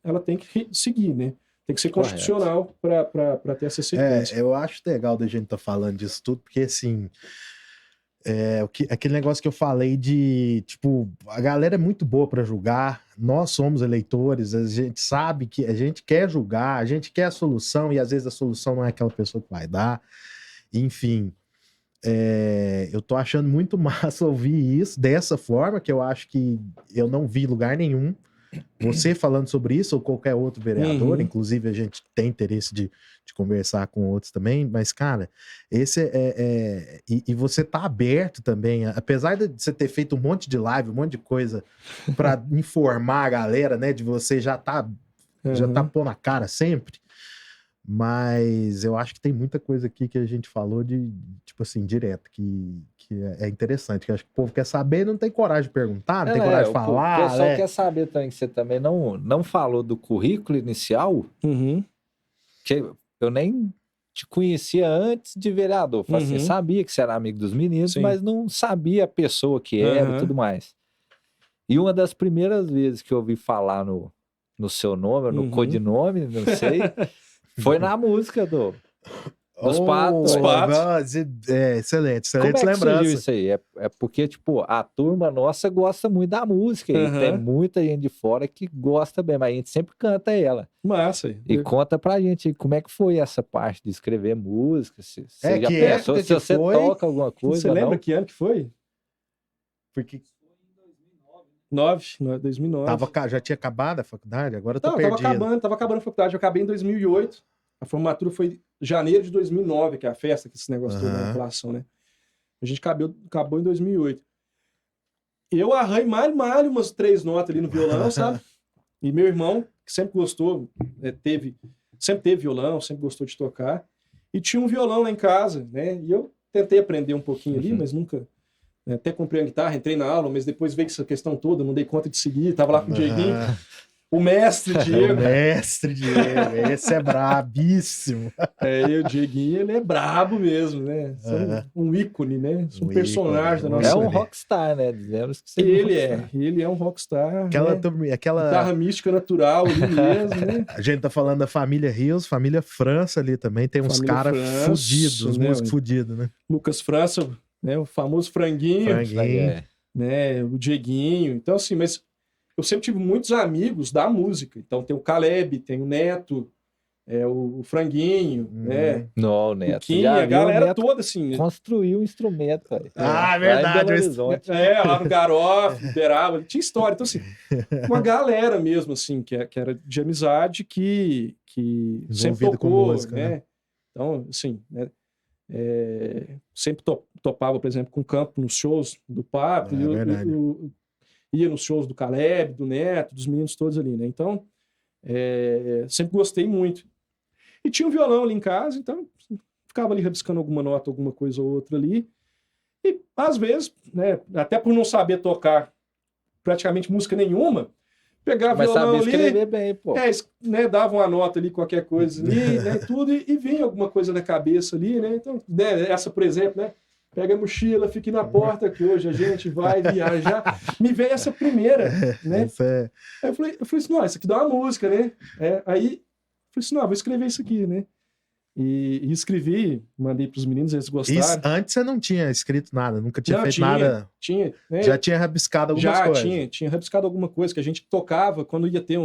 ela tem que seguir, né? Tem que ser constitucional para ter essa sequência. Eu acho legal da gente estar falando disso tudo, porque assim, aquele negócio que eu falei de, tipo, a galera é muito boa para julgar, nós somos eleitores, a gente sabe que a gente quer julgar, a gente quer a solução, e às vezes a solução não é aquela pessoa que vai dar, enfim. Eu tô achando muito massa ouvir isso dessa forma, que eu acho que eu não vi em lugar nenhum. Você falando sobre isso, ou qualquer outro vereador, inclusive a gente tem interesse de conversar com outros também, mas, cara, esse e você tá aberto também, apesar de você ter feito um monte de live, um monte de coisa para informar a galera, né, de você já tá pondo a cara sempre, mas eu acho que tem muita coisa aqui que a gente falou de, tipo assim, direto, que é interessante, que acho que o povo quer saber e não tem coragem de perguntar, não tem coragem de falar. O pessoal quer saber também que você também não falou do currículo inicial, que eu nem te conhecia antes de vereador. Assim, sabia que você era amigo dos meninos, sim, mas não sabia a pessoa que era e tudo mais. E uma das primeiras vezes que eu ouvi falar no seu nome, no codinome, não sei, foi na música dos Patos. Excelente Como é que lembrança. Surgiu isso aí? É porque, tipo, a turma nossa gosta muito da música. E tem muita gente de fora que gosta bem, mas a gente sempre canta ela. Massa. E conta pra gente como é que foi essa parte de escrever música. Se você já pensou, se você toca alguma coisa. Você lembra que ano que foi? Porque 2009. Já tinha acabado a faculdade? Agora eu tô perdido. Tava acabando a faculdade. Eu acabei em 2008. A formatura foi janeiro de 2009, que é a festa, que esse negócio todo da inflação, né? A gente acabou em 2008. Eu arranhei malho umas 3 notas ali no violão, sabe? E meu irmão, que sempre gostou, sempre teve violão, sempre gostou de tocar. E tinha um violão lá em casa, né? E eu tentei aprender um pouquinho ali, mas nunca... Até comprei a guitarra, entrei na aula, mas depois veio essa questão toda, não dei conta de seguir, tava lá com o Dieguinho. O mestre Diego. Esse é brabíssimo. E o Dieguinho, ele é brabo mesmo, né? Um ícone, né? Um personagem da nossa vida. É um rockstar, né? Dizemos que ele é um rockstar. Aquela guitarra mística natural ali mesmo, né? A gente tá falando da família Rios, família França ali também, tem uns caras fudidos, uns músicos fudidos, né? Lucas França, né? O famoso Franguinho. Né? O Dieguinho. Então, assim, mas eu sempre tive muitos amigos da música. Então tem o Caleb, tem o Neto, o Franguinho, né? Não, o Neto. O Kim, a galera toda, assim. Construiu um instrumento, velho. É verdade. Lá no Garof, Uberaba, tinha história. Então, assim, uma galera mesmo, assim, que era de amizade que sempre tocou, com música, né? Então, assim, né? Sempre topava, por exemplo, com o Campo nos shows do Papo. Ia nos shows do Caleb, do Neto, dos meninos todos ali, né? Então, sempre gostei muito. E tinha um violão ali em casa, então ficava ali rabiscando alguma nota, alguma coisa ou outra ali. E, às vezes, né, até por não saber tocar praticamente música nenhuma, pegava o violão ali... escrever bem, pô. Né, dava uma nota ali, qualquer coisa ali, né, tudo, e vinha alguma coisa na cabeça ali, né? Então, né, essa, por exemplo, né? Pega a mochila, fique na porta que hoje a gente vai viajar. Me veio essa primeira, né? Aí eu falei assim, não, isso aqui dá uma música, né? Aí eu falei assim, não, vou escrever isso aqui, né? E escrevi, mandei pros meninos, eles gostaram. Antes você não tinha escrito nada, nunca tinha feito nada? Né? Já tinha rabiscado algumas coisas? Tinha rabiscado alguma coisa que a gente tocava quando ia ter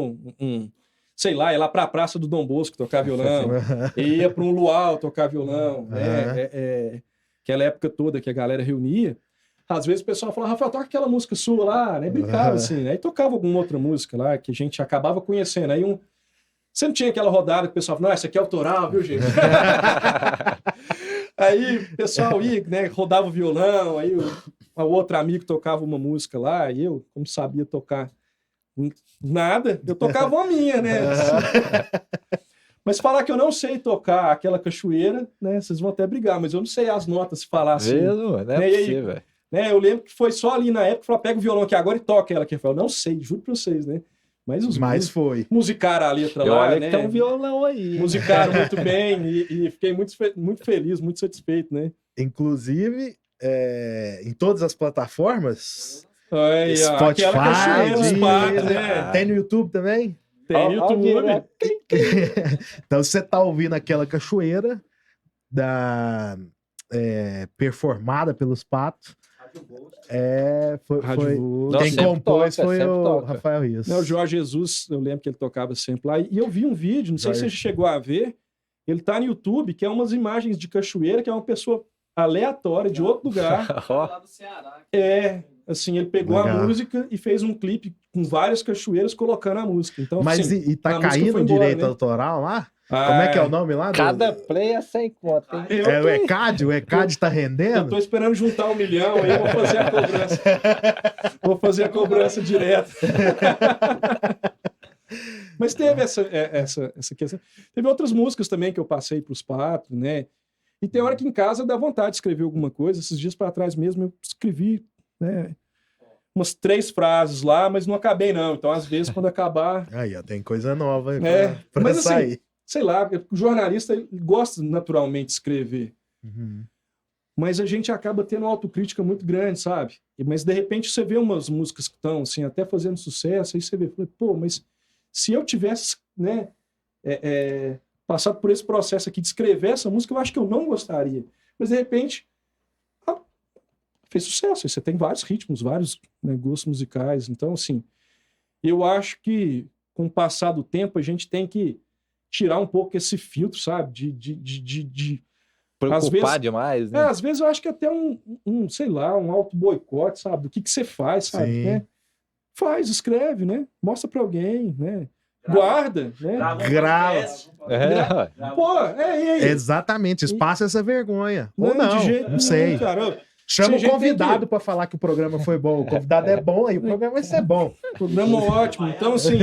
sei lá, ia lá pra Praça do Dom Bosco tocar violão, ia pra um luau tocar violão, né? Aquela época toda que a galera reunia, Às vezes o pessoal falava, Rafael, toca aquela música sua lá, né? Brincava assim, né? Aí tocava alguma outra música lá que a gente acabava conhecendo. Aí sempre tinha aquela rodada que o pessoal falava, não, essa aqui é autoral, viu, gente? Aí o pessoal ia, né? Rodava o violão, aí o outro amigo tocava uma música lá, e eu, como sabia tocar nada, eu tocava uma minha, né? Mas falar que eu não sei tocar aquela cachoeira, né? Vocês vão até brigar, mas eu não sei as notas se falar assim. Mesmo? Não é possível. Né, eu lembro que foi só ali na época, falou, pega o violão aqui agora e toca ela aqui. Eu falei, não sei, juro pra vocês, né? Mas foi. Musicaram a letra lá, olha né? que tem um violão aí. Musicaram muito bem e fiquei muito feliz, muito satisfeito, né? Inclusive, em todas as plataformas, Aí, Spotify, aquela cachoeira, os patos, Deezer, né? tem no YouTube também? Tem no YouTube. Então você tá ouvindo aquela cachoeira performada pelos patos. Quem compôs foi o Rafael Rios. O Jorge Jesus, eu lembro que ele tocava sempre lá. E eu vi um vídeo, não sei se você chegou a ver, ele tá no YouTube, que é umas imagens de cachoeira, que é uma pessoa aleatória de outro lugar. Lá do Ceará. Assim, ele pegou a música e fez um clipe com várias cachoeiras colocando a música. Então, mas assim, e tá caindo direito autoral lá? Como é que é o nome lá? Cada play é sem conta, hein? O ECAD? O ECAD tá rendendo? Eu tô esperando juntar 1 milhão, aí eu vou fazer a cobrança. Vou fazer a cobrança direto. Mas teve essa questão. Teve outras músicas também que eu passei pros patos, né? E tem hora que em casa dá vontade de escrever alguma coisa. Esses dias para trás mesmo eu escrevi, né, umas 3 frases lá, mas não acabei não. Então, às vezes, quando acabar... Aí, ó, tem coisa nova aí pra mas, sair. Assim, sei lá, o jornalista gosta naturalmente de escrever. Uhum. Mas a gente acaba tendo uma autocrítica muito grande, sabe? Mas, de repente, você vê umas músicas que estão, assim, até fazendo sucesso, aí você vê, pô, mas se eu tivesse, né, passado por esse processo aqui de escrever essa música, eu acho que eu não gostaria. Mas, de repente, fez sucesso. Você tem vários ritmos, vários, né, gostos musicais. Então, assim, eu acho que, com o passar do tempo, a gente tem que tirar um pouco esse filtro, sabe? De preocupar demais, né? Às vezes eu acho que até sei lá, um auto-boicote, sabe? Do que você faz, sabe? Né? Faz, escreve, né? Mostra pra alguém, né? Guarda, né? Grava. Pô, Exatamente, espaça essa vergonha. Ou não, de jeito não sei. Cara. Chama o convidado para falar que o programa foi bom. O convidado é bom, aí o programa vai ser bom. Programa ótimo. Então, assim,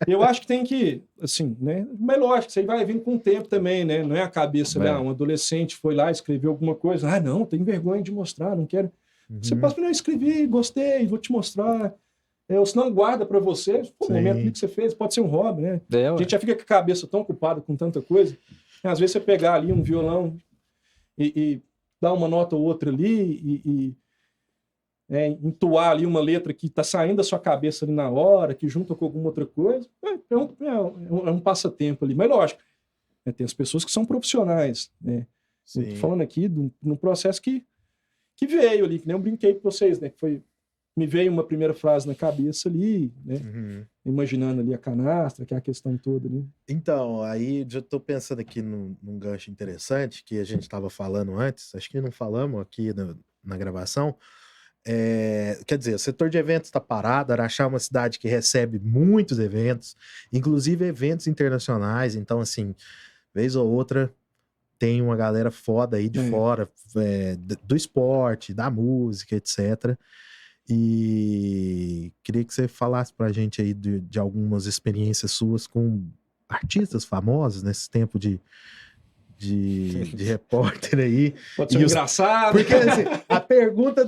eu acho que tem que, assim, né? Mas lógico, isso aí vai vindo com o tempo também, né? Não é a cabeça, né? Um adolescente foi lá, escreveu alguma coisa. Ah, não, tenho vergonha de mostrar, não quero. Você pode falar, escrevi, gostei, vou te mostrar. Ou se não, guarda para você. Pô, o momento que você fez, pode ser um hobby, né? A gente já fica com a cabeça tão ocupada com tanta coisa. Às vezes você pegar ali um violão e dar uma nota ou outra ali entoar ali uma letra que está saindo da sua cabeça ali na hora, que junta com alguma outra coisa, é um passatempo ali. Mas lógico, né, tem as pessoas que são profissionais, né? Eu tô falando aqui de um processo que veio ali, que nem eu brinquei com vocês, né? Que me veio uma primeira frase na cabeça ali, né? Imaginando ali a canastra, que é a questão toda ali. Então, aí já estou pensando aqui num gancho interessante que a gente estava falando antes, acho que não falamos aqui na gravação. Quer dizer, o setor de eventos está parado. Araxá é uma cidade que recebe muitos eventos, inclusive eventos internacionais. Então, assim, vez ou outra tem uma galera foda aí de fora, do esporte, da música, etc. E queria que você falasse pra gente aí de algumas experiências suas com artistas famosos nesse tempo de repórter aí. Pode ser engraçado. Porque assim, a pergunta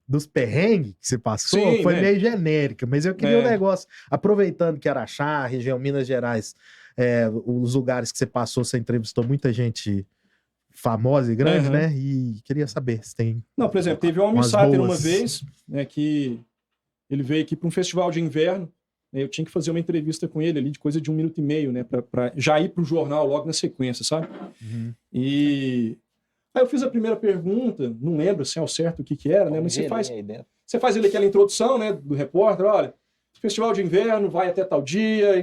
dos perrengues que você passou foi meio genérica, mas eu queria um negócio, aproveitando que Araxá, região Minas Gerais, os lugares que você passou, você entrevistou muita gente famosa e grande, né? E queria saber se tem... Não, por exemplo, teve o Almir Sater uma vez, né, que ele veio aqui para um festival de inverno. Eu tinha que fazer uma entrevista com ele ali de coisa de 1 minuto e meio, né? Pra já ir pro jornal logo na sequência, sabe? E aí eu fiz a primeira pergunta, não lembro assim ao certo o que era, né? Mas você faz ele aquela introdução, né? Do repórter, olha, festival de inverno vai até tal dia,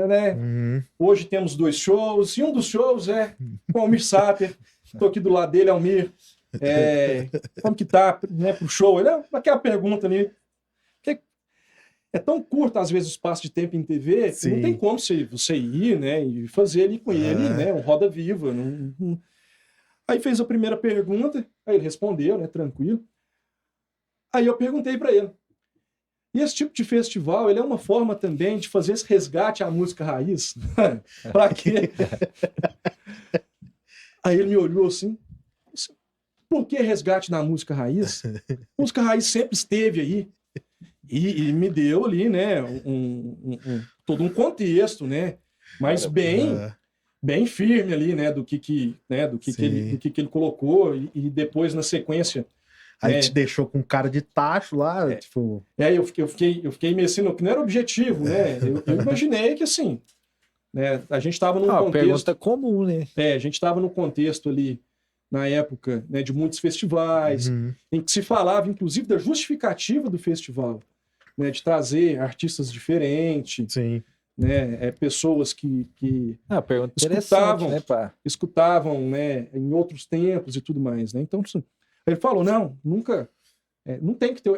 né? Hoje temos 2 shows, e um dos shows é com o Almir Sater. Estou aqui do lado dele, Almir. Como que tá, né, pro show? Aquela pergunta ali. É tão curto, às vezes, o espaço de tempo em TV, que não tem como você ir, né, e fazer ali com ele, né, um roda viva. Aí fez a primeira pergunta, aí ele respondeu, né, tranquilo. Aí eu perguntei para ele. E esse tipo de festival, ele é uma forma também de fazer esse resgate à música raiz? Para quê? Aí ele me olhou assim, por que resgate na música raiz? A música raiz sempre esteve aí. E me deu ali, né, todo um contexto, né, mas bem firme ali, né, do que ele colocou e depois na sequência. Aí te deixou com cara de tacho lá, tipo... Eu fiquei meio assim, que não era objetivo, né, eu imaginei que assim, né, a gente estava num contexto... pergunta comum, né? A gente estava num contexto ali, na época, né, de muitos festivais, em que se falava, inclusive, da justificativa do festival. Né, de trazer artistas diferentes, né, pessoas que escutavam, né, em outros tempos e tudo mais. Né? Então, ele falou, não tem que ter,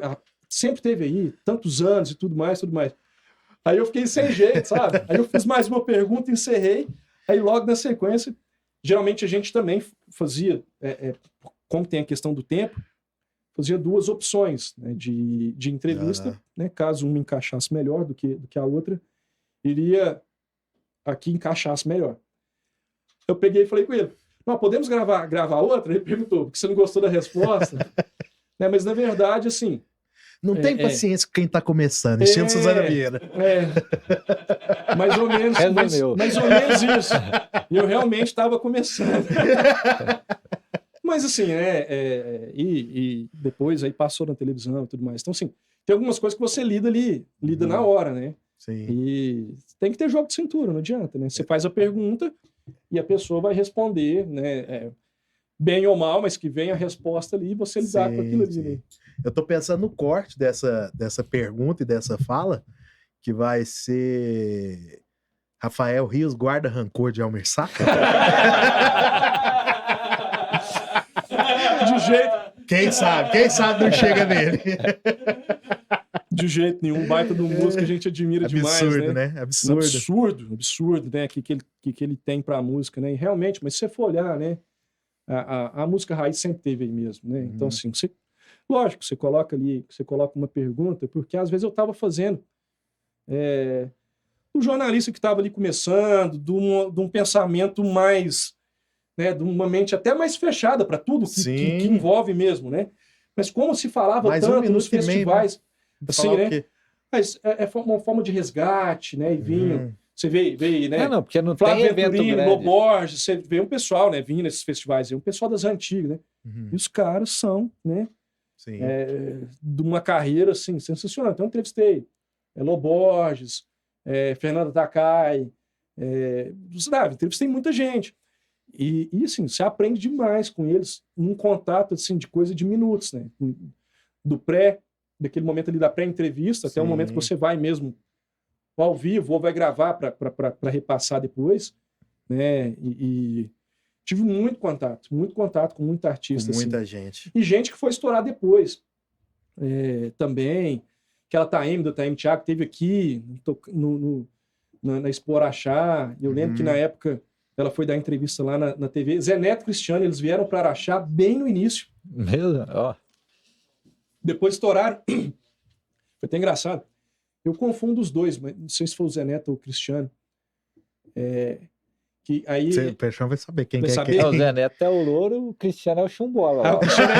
sempre teve aí, tantos anos e tudo mais. Aí eu fiquei sem jeito, sabe? Aí eu fiz mais uma pergunta, encerrei, aí logo na sequência, geralmente a gente também fazia, como tem a questão do tempo, fazia duas opções, né, de entrevista, né, caso uma encaixasse melhor do que a outra, iria a que encaixasse melhor. Eu peguei e falei com ele, podemos gravar outra? Ele perguntou, porque você não gostou da resposta? Né, mas na verdade, assim... Não tem paciência com quem tá começando, enchendo Suzana Vieira. Mais ou menos isso. E eu realmente estava começando. Mas assim, e depois aí passou na televisão e tudo mais. Então, assim, tem algumas coisas que você lida na hora, né? Sim. E tem que ter jogo de cintura, não adianta, né? Você faz a pergunta e a pessoa vai responder, né? Bem ou mal, mas que venha a resposta ali e você lidar com aquilo ali. Né? Eu tô pensando no corte dessa pergunta e dessa fala, que vai ser Rafael Rios guarda rancor de Almir Sater. De jeito. Quem sabe não chega nele. De jeito nenhum, baita do músico que a gente admira demais, né? Absurdo, né? Que ele tem pra música, né? E realmente, mas se você for olhar, né? A música raiz sempre teve aí mesmo, né? Então, assim, lógico, você coloca uma pergunta, porque às vezes eu estava fazendo um jornalista que estava ali começando, de um pensamento mais, né, de uma mente até mais fechada para tudo que envolve mesmo, né? Mas como se falava mais tanto nos festivais, assim, né? Mas é uma forma de resgate, né? E vinho. Você vê, né? Não, porque não Flávio tem evento Venturini, grande. Loborges, você vê um pessoal, né? Vindo nesses festivais, um pessoal das antigas, né? E os caras são, né? De uma carreira, assim, sensacional. Então, eu entrevistei Loborges, Fernanda Takai, entrevistei muita gente. E, assim, você aprende demais com eles num contato, assim, de coisa de minutos, né? Daquele momento ali da pré-entrevista até o momento que você vai mesmo ao vivo ou vai gravar para repassar depois, né? E tive muito contato com muita artista. Com muita assim. gente. E gente que foi estourar depois. Também, aquela Taeme do Taeme Thiago teve aqui na Expo Araxá. Eu lembro que na época ela foi dar entrevista lá na TV. Zé Neto e Cristiano, eles vieram para Araxá bem no início. Mesmo? Ó. Depois estouraram. Foi até engraçado. Eu confundo os dois, mas não sei se foi o Zé Neto ou o Cristiano. Que aí... O Peixão vai saber quem vai é saber? quem. O Zé Neto é o louro, o Cristiano é o chumbola. O Cristiano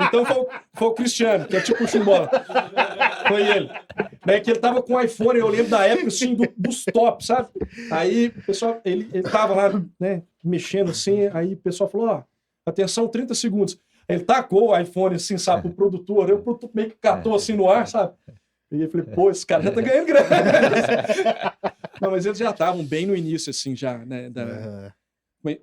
Então foi o Cristiano, que é tipo o chumbola. Foi ele. Né, que ele tava com o iPhone, eu lembro da época, assim, dos tops, sabe? Aí o pessoal, ele tava lá, né, mexendo assim, aí o pessoal falou, atenção, 30 segundos. Ele tacou o iPhone, assim, sabe, pro produtor, aí o produtor meio que catou assim no ar, sabe? E eu falei, pô, esse cara já tá ganhando grana. Não, mas eles já estavam bem no início, assim, já, né?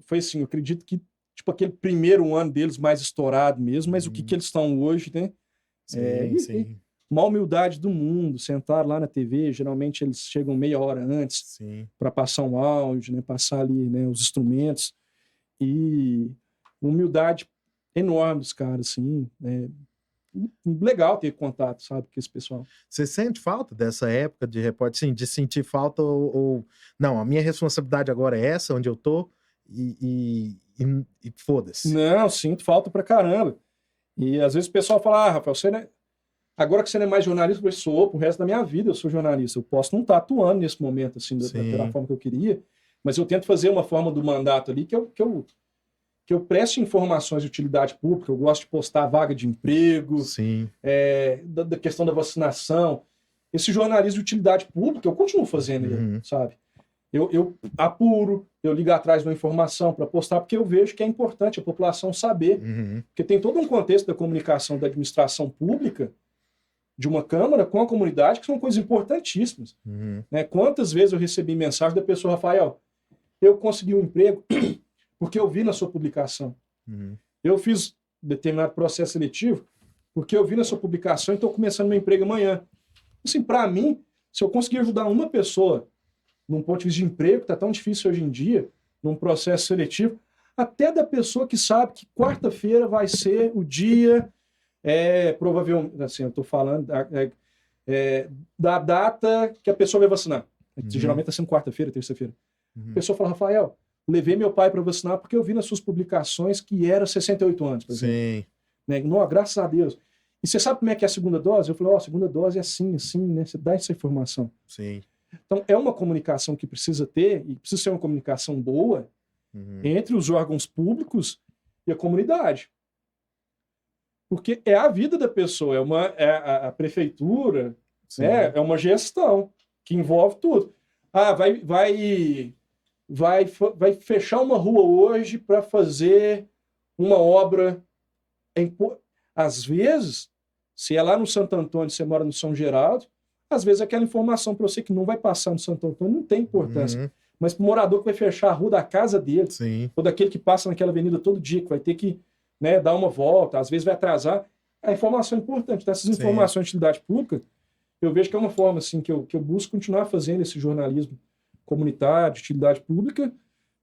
Foi assim, eu acredito que, tipo, aquele primeiro ano deles mais estourado mesmo, mas o que eles estão hoje, né? Sim. Uma humildade do mundo, sentar lá na TV, geralmente eles chegam meia hora antes para passar um áudio, né? Passar ali, né, os instrumentos. E humildade enormes, cara, assim. Legal ter contato, sabe, com esse pessoal. Você sente falta dessa época de repórter, sim, de sentir falta ou... Não, a minha responsabilidade agora é essa, onde eu tô, e foda-se. Não, sinto falta pra caramba. E às vezes o pessoal fala, Rafael, agora que você não é mais jornalista, eu sou, pro resto da minha vida eu sou jornalista. Eu posso não estar atuando nesse momento, assim, da forma que eu queria, mas eu tento fazer uma forma do mandato ali que eu preste informações de utilidade pública, eu gosto de postar vaga de emprego, da questão da vacinação. Esse jornalismo de utilidade pública, eu continuo fazendo ele, sabe? Eu apuro, eu ligo atrás de uma informação para postar, porque eu vejo que é importante a população saber. Porque tem todo um contexto da comunicação da administração pública, de uma Câmara com a comunidade, que são coisas importantíssimas. Né? Quantas vezes eu recebi mensagem da pessoa, Rafael, eu consegui um emprego porque eu vi na sua publicação. Eu fiz determinado processo seletivo porque eu vi na sua publicação e estou começando meu emprego amanhã. Assim, para mim, se eu conseguir ajudar uma pessoa num ponto de vista de emprego, que está tão difícil hoje em dia, num processo seletivo, até da pessoa que sabe que quarta-feira vai ser o dia, provavelmente, assim, eu estou falando da data que a pessoa vai vacinar. Geralmente está sendo quarta-feira, terça-feira. A pessoa fala, Rafael, levei meu pai para vacinar porque eu vi nas suas publicações que era 68 anos, por exemplo. Né? Não, graças a Deus. E você sabe como é que é a segunda dose? Eu falei, a segunda dose é assim, né? Você dá essa informação. Então, é uma comunicação que precisa ter, e precisa ser uma comunicação boa, entre os órgãos públicos e a comunidade. Porque é a vida da pessoa, a prefeitura, né? É uma gestão que envolve tudo. Vai fechar uma rua hoje para fazer uma obra. Às vezes, se é lá no Santo Antônio, você mora no São Geraldo, às vezes aquela informação para você que não vai passar no Santo Antônio não tem importância. Mas para o morador que vai fechar a rua da casa dele, ou daquele que passa naquela avenida todo dia, que vai ter que, né, dar uma volta, às vezes vai atrasar, a informação é importante. Então, essas informações de utilidade pública, eu vejo que é uma forma assim, que eu busco continuar fazendo esse jornalismo comunitário, de utilidade pública,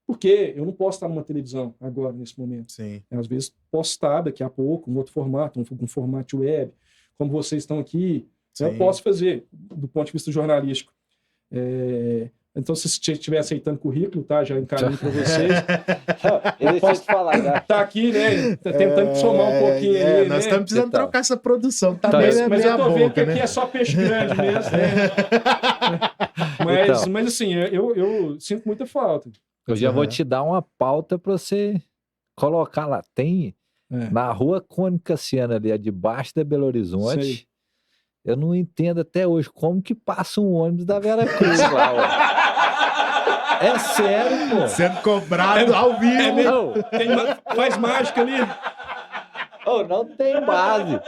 porque eu não posso estar numa televisão agora, nesse momento. Às vezes posso estar daqui a pouco, um outro formato, um formato web, como vocês estão aqui, eu posso fazer, do ponto de vista jornalístico. Então, se você estiver aceitando currículo, tá? Já encaminho para vocês. Eu posso falar, já. Tá aqui, né? Tá tentando somar um pouquinho aí, nós estamos precisando trocar essa produção. Tá mas eu tô vendo que aqui é só peixe grande mesmo, né? Mas assim, eu sinto muita falta. Eu já vou te dar uma pauta para você colocar lá. Tem na rua Cônica Siena ali, debaixo da Belo Horizonte. Sei. Eu não entendo até hoje como que passa um ônibus da Vera Cruz lá, ó. É sério, pô. Sendo cobrado ao vivo. Faz mágica ali. Não tem base.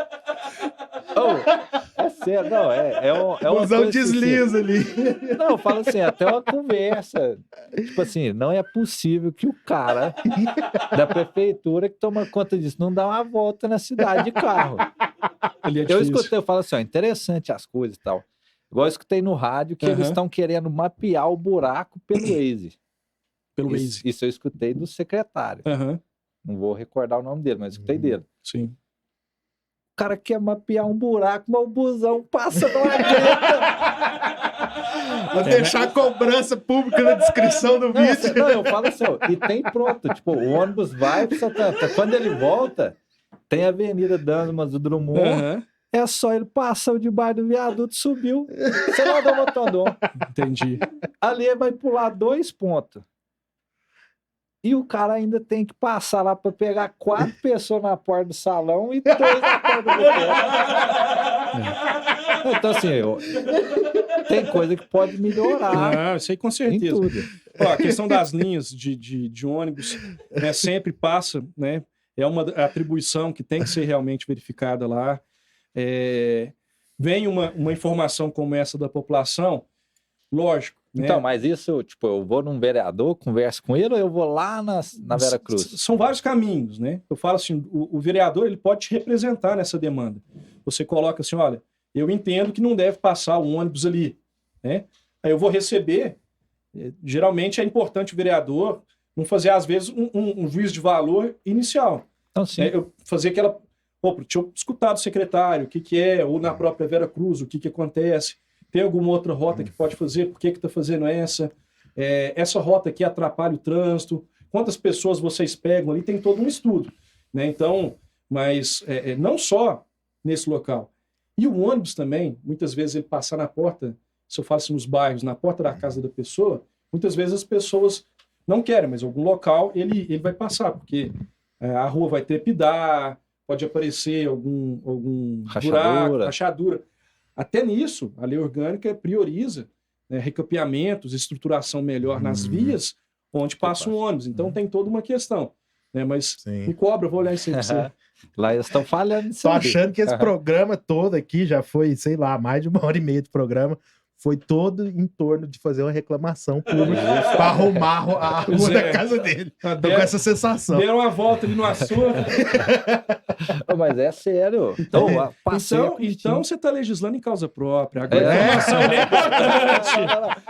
É sério, não. É uma coisa desliza assim. ali. Não, fala assim, até uma conversa. Tipo assim, não é possível que o cara da prefeitura que toma conta disso não dá uma volta na cidade de carro. Eu escutei, eu falo assim, interessante as coisas e tal. Igual eu escutei no rádio que eles estão querendo mapear o buraco pelo Waze. Isso eu escutei do secretário. Não vou recordar o nome dele, mas escutei dele. Sim. O cara quer mapear um buraco, mas o busão passa na greta. Vou deixar a cobrança pública na descrição do vídeo. Não, eu falo assim, e tem pronto. Tipo, o ônibus vai para Santana. Quando ele volta, tem a Avenida Damas do Drummond. É só ele passar debaixo do viaduto, subiu. Você não dá o botão. Entendi. Ali ele vai pular 2 pontos. E o cara ainda tem que passar lá para pegar 4 pessoas na porta do salão e 2 na porta do boteco. Então, assim, tem coisa que pode melhorar. Isso aí com certeza. A questão das linhas de ônibus, né, sempre passa, né? É uma atribuição que tem que ser realmente verificada lá. Vem uma informação como essa da população, lógico. Então, mas isso, tipo, eu vou num vereador, converso com ele, ou eu vou lá na Vera Cruz? São vários caminhos, né? Eu falo assim, o vereador, ele pode te representar nessa demanda. Você coloca assim, olha, eu entendo que não deve passar o ônibus ali, né? Aí eu vou receber, geralmente é importante o vereador não fazer, às vezes, um juízo de valor inicial. Então, sim. Eu fazia aquela... Pô, deixa eu escutar do secretário o que é, ou na própria Vera Cruz, o que acontece. Tem alguma outra rota que pode fazer? Por que está fazendo essa? Essa rota aqui atrapalha o trânsito. Quantas pessoas vocês pegam ali? Tem todo um estudo, né? Então, mas não só nesse local. E o ônibus também, muitas vezes ele passar na porta, se eu falo assim nos bairros, na porta da casa da pessoa, muitas vezes as pessoas não querem, mas algum local ele vai passar, porque a rua vai trepidar, pode aparecer algum buraco, rachadura. Até nisso, a lei orgânica prioriza, né, recapeamentos, estruturação melhor nas vias onde passa um ônibus. Então tem toda uma questão. Né, mas me cobra, eu vou olhar isso aí pra você. Lá eles estão falhando. Tô achando que esse programa todo aqui já foi, sei lá, mais de 1h30 de programa. Foi todo em torno de fazer uma reclamação pública para arrumar a rua da casa dele. Tô com essa sensação. Deram uma volta ali no assunto. Mas é sério. Então você está legislando em causa própria. Agora a informação é importante.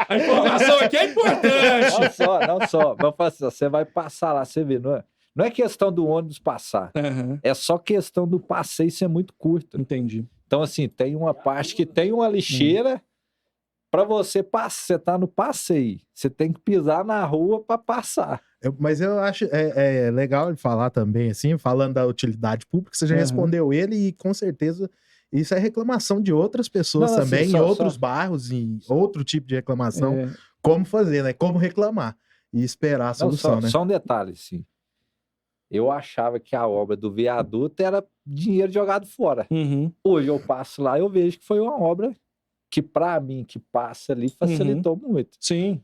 A informação aqui é importante. Não só. Você vai passar lá, você vê, não é questão do ônibus passar. É só questão do passeio ser muito curto. Entendi. Então, assim, tem uma parte que tem uma lixeira. Para você passar, você tá no passeio, você tem que pisar na rua para passar. Mas eu acho legal ele falar também, assim, falando da utilidade pública, você já respondeu ele e com certeza isso é reclamação de outras pessoas também, em outros bairros, em outro tipo de reclamação, como fazer, né? Como reclamar e esperar a solução, né? Só um detalhe, sim. Eu achava que a obra do viaduto era dinheiro jogado fora. Hoje eu passo lá e eu vejo que foi uma obra que para mim, que passa ali, facilitou muito. Sim.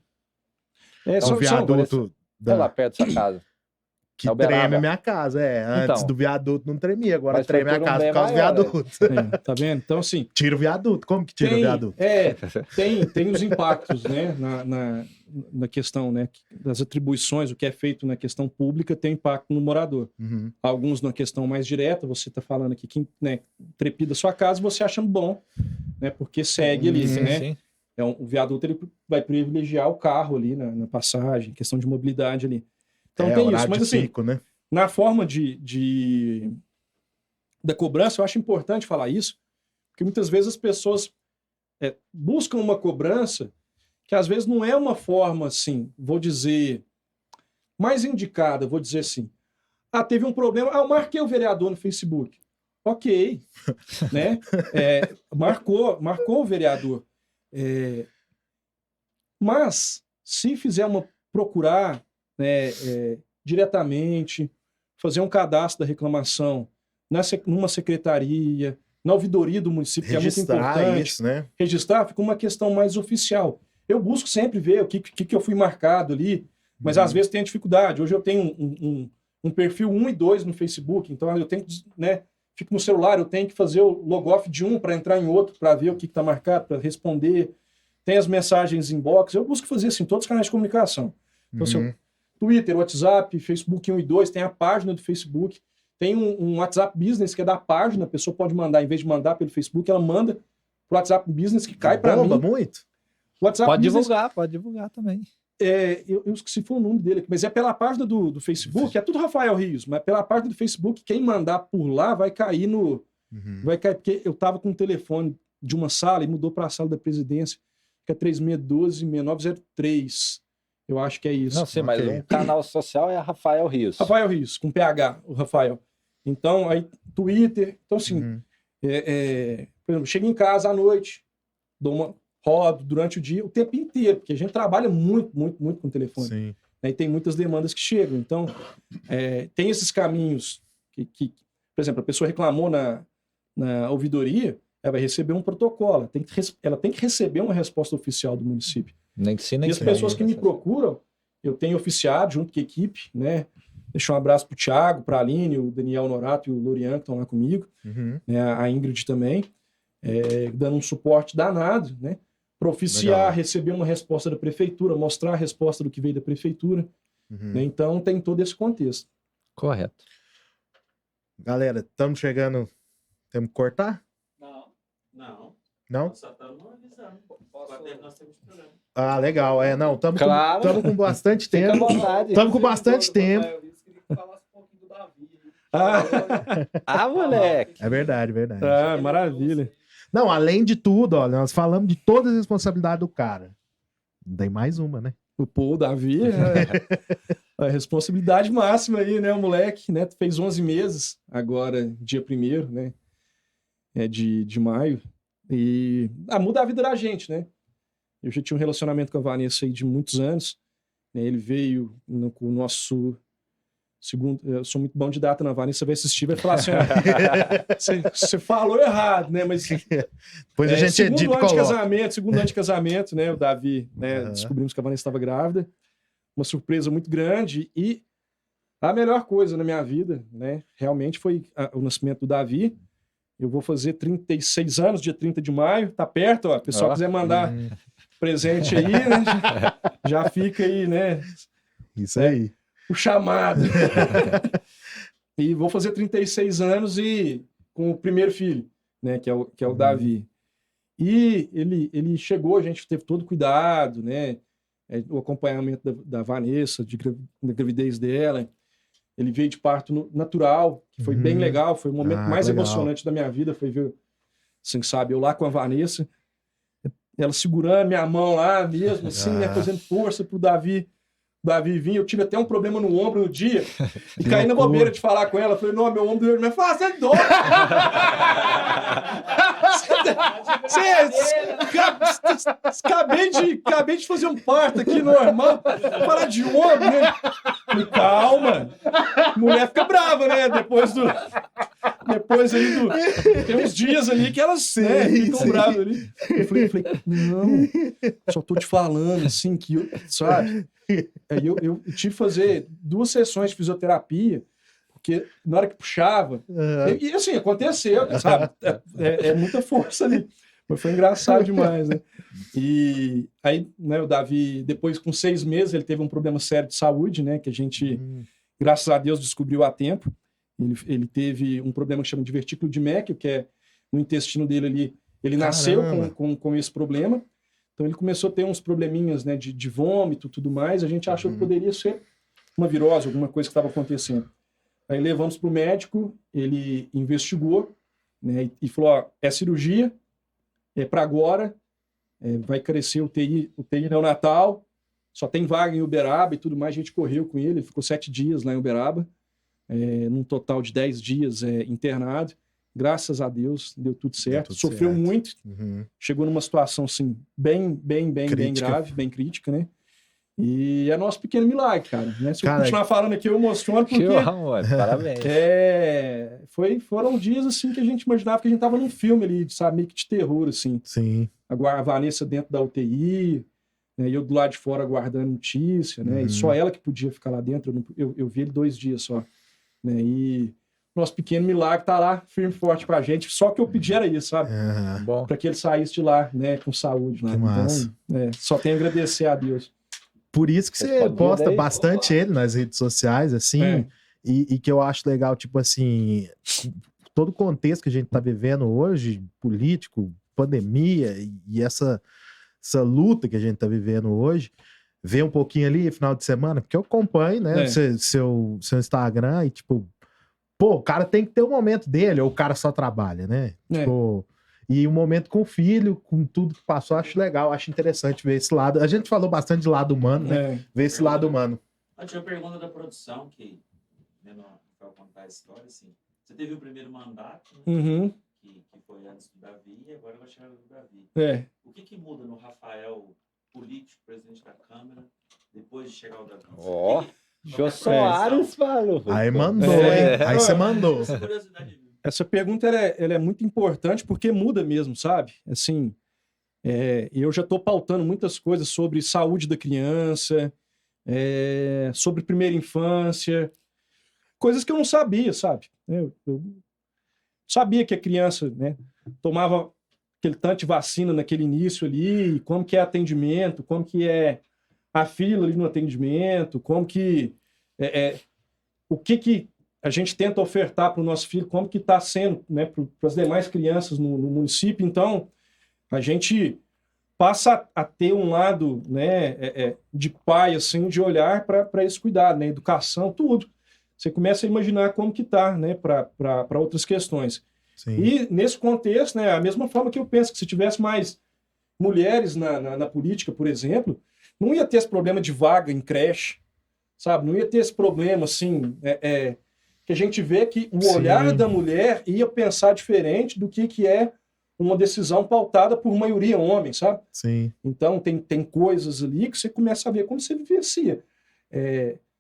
O viaduto lá perto da sua casa. Que treme minha casa, Antes do viaduto não tremia, agora treme minha casa por causa do viaduto. Tá vendo? Então, assim... Tira o viaduto. Como que tira o viaduto? Tem os impactos, né? Na questão, né, das atribuições, o que é feito na questão pública tem impacto no morador. Alguns na questão mais direta, você está falando aqui, que trepida sua casa, você acha bom, né? Porque segue ali, né? Sim. O viaduto ele vai privilegiar o carro ali na passagem, questão de mobilidade ali. Então tem isso, mas assim, pico, né? Na forma da cobrança, eu acho importante falar isso, porque muitas vezes as pessoas buscam uma cobrança que às vezes não é uma forma, assim, vou dizer, mais indicada, vou dizer assim. Teve um problema, eu marquei o vereador no Facebook. Ok, né? Marcou o vereador. Mas, se fizer procurar diretamente, fazer um cadastro da reclamação numa secretaria, na ouvidoria do município, que é muito importante. Isso, né? Registrar fica uma questão mais oficial. Eu busco sempre ver o que eu fui marcado ali, mas às vezes tem dificuldade. Hoje eu tenho um perfil 1 e 2 no Facebook, então eu tenho que, fico no celular, eu tenho que fazer o logoff de um para entrar em outro, para ver o que está marcado, para responder. Tem as mensagens inbox, eu busco fazer assim, todos os canais de comunicação. Então, assim, Twitter, WhatsApp, Facebook 1 e 2, tem a página do Facebook, tem um WhatsApp Business que é da página, a pessoa pode mandar, em vez de mandar pelo Facebook, ela manda pro WhatsApp Business que cai para mim. Bomba muito? Pode divulgar também. Eu esqueci foi o nome dele aqui, mas é pela página do Facebook, é tudo Rafael Rios, mas pela página do Facebook, quem mandar por lá vai cair vai cair, porque eu tava com um telefone de uma sala e mudou para a sala da presidência, que é 3612-6903. Eu acho que é isso. Não sei, mas um canal social é Rafael Rios. Rafael Rios, com PH, o Rafael. Então, aí, Twitter. Então, assim, por exemplo, chego em casa à noite, rodo durante o dia, o tempo inteiro, porque a gente trabalha muito, muito, muito com o telefone. Sim. E tem muitas demandas que chegam. Então, tem esses caminhos que, por exemplo, a pessoa reclamou na ouvidoria, ela vai receber um protocolo, ela tem que receber uma resposta oficial do município. E as pessoas que me procuram, eu tenho oficiado junto com a equipe, né? Deixar um abraço pro Thiago, pra Aline, o Daniel Norato e o Lorian, que estão lá comigo, a Ingrid também, dando um suporte danado, né? Para oficiar, receber uma resposta da prefeitura, mostrar a resposta do que veio da prefeitura. Né? Então, tem todo esse contexto. Correto. Galera, estamos chegando... Temos que cortar? Não. Não? Nós só estamos avisando. Nós temos programa. Legal. Não, estamos claro. com bastante tempo. Estamos com bastante tempo. Moleque. É verdade, verdade. Maravilha. Não, além de tudo, ó, nós falamos de todas as responsabilidades do cara. Tem mais uma, né? O Davi é a responsabilidade máxima aí, né? O moleque, né? Fez 11 meses agora, dia 1º, né? De maio. E muda a vida da gente, né? Eu já tinha um relacionamento com a Vanessa aí de muitos anos. Né? Ele veio com o nosso segundo... Eu sou muito bom de data, na Vanessa vai assistir, vai falar assim, você falou errado, né? Mas Depois a gente segundo edita e ano de coloca. casamento, né? O Davi, né? Descobrimos que a Vanessa estava grávida. Uma surpresa muito grande. E a melhor coisa na minha vida, né? Realmente foi o nascimento do Davi. Eu vou fazer 36 anos, dia 30 de maio. Tá perto, ó. O pessoal quiser mandar presente aí, né? Já fica aí, né? Isso aí. O chamado. E vou fazer 36 anos e com o primeiro filho, né? Que é o Davi. E ele chegou, a gente teve todo cuidado, né? O acompanhamento da Vanessa, da gravidez dela. Ele veio de parto natural, que foi bem legal. Foi o momento mais emocionante da minha vida. Foi ver, assim, sabe, eu lá com a Vanessa, ela segurando minha mão lá mesmo, assim, né, fazendo força pro Davi vir. Eu tive até um problema no ombro no dia. E caí na bobeira de falar com ela. Falei, não, meu ombro doeu. Mas fala, você é doido! Acabei de fazer um parto aqui normal. Falar de ombro, né? Falei, calma. A mulher fica brava, né? Depois aí tem uns dias ali que elas ficam bravas ali. Eu falei, não, só tô te falando, assim, que sabe? Aí eu tive que fazer 2 sessões de fisioterapia, porque na hora que puxava... E assim, aconteceu, sabe? É muita força ali. Mas foi engraçado demais, né? E aí, né, o Davi, depois, com 6 meses, ele teve um problema sério de saúde, né? Que a gente, graças a Deus, descobriu a tempo. Ele teve um problema que chama de vertículo de Meckel, que é no intestino dele ali. Ele nasceu com esse problema. Então ele começou a ter uns probleminhas, né, de vômito e tudo mais. A gente achou que poderia ser uma virose, alguma coisa que estava acontecendo. Aí levamos para o médico, ele investigou, né, e falou, ó, é cirurgia, é para agora, vai crescer o TI neonatal, só tem vaga em Uberaba e tudo mais. A gente correu com ele ficou 7 dias lá em Uberaba, num total de 10 dias internado. Graças a Deus, deu tudo certo. Sofreu muito. Chegou numa situação, assim, bem grave, bem crítica, né? E é nosso pequeno milagre, cara. Né? Se eu continuar falando aqui, eu emociono, porque... Parabéns. Foram dias, assim, que a gente imaginava que a gente tava num filme ali, sabe? Meio que de terror, assim. Sim. A Vanessa dentro da UTI, né? E eu do lado de fora aguardando notícia, né? E só ela que podia ficar lá dentro. Eu vi ele 2 dias só. Né? E... nosso pequeno milagre tá lá, firme e forte com a gente. Só que eu pedi era isso, sabe? Para que ele saísse de lá, né, com saúde. Né? Então, só tenho a agradecer a Deus. Por isso que você posta bastante ele nas redes sociais, assim, e que eu acho legal, tipo assim, todo o contexto que a gente tá vivendo hoje, político, pandemia, e essa luta que a gente tá vivendo hoje, ver um pouquinho ali, final de semana, porque eu acompanho, né, seu Instagram, e tipo, pô, o cara tem que ter um momento dele, ou o cara só trabalha, né? Tipo, e um momento com o filho, com tudo que passou, acho legal, acho interessante ver esse lado. A gente falou bastante de lado humano, né? Ver esse lado humano. Tinha uma pergunta da produção, que, vendo o Rafael contar a história, assim, você teve o primeiro mandato, né? Que foi antes do Davi, e agora vai chegar do Davi. O que muda no Rafael político, presidente da Câmara, depois de chegar o Davi? Jô Soares falou. Aí mandou, hein? Aí você mandou. Essa pergunta ela é muito importante porque muda mesmo, sabe? Assim, eu já estou pautando muitas coisas sobre saúde da criança, sobre primeira infância, coisas que eu não sabia, sabe? Eu sabia que a criança, né, tomava aquele tanto de vacina naquele início ali, como que é atendimento, como que é a fila ali no atendimento, como que... o que a gente tenta ofertar para o nosso filho, como que está sendo, né, para as demais crianças no município. Então, a gente passa a ter um lado, né, de pai, assim, de olhar para esse cuidado, né, educação, tudo. você começa a imaginar como que tá, né, para outras questões. Sim. E nesse contexto, né, a mesma forma que eu penso que se tivesse mais mulheres na política, por exemplo, não ia ter esse problema de vaga em creche, sabe? Não ia ter esse problema, assim, que a gente vê que o olhar da mulher ia pensar diferente do que é uma decisão pautada por maioria homem, sabe? Sim. Então, tem coisas ali que você começa a ver como você vivencia.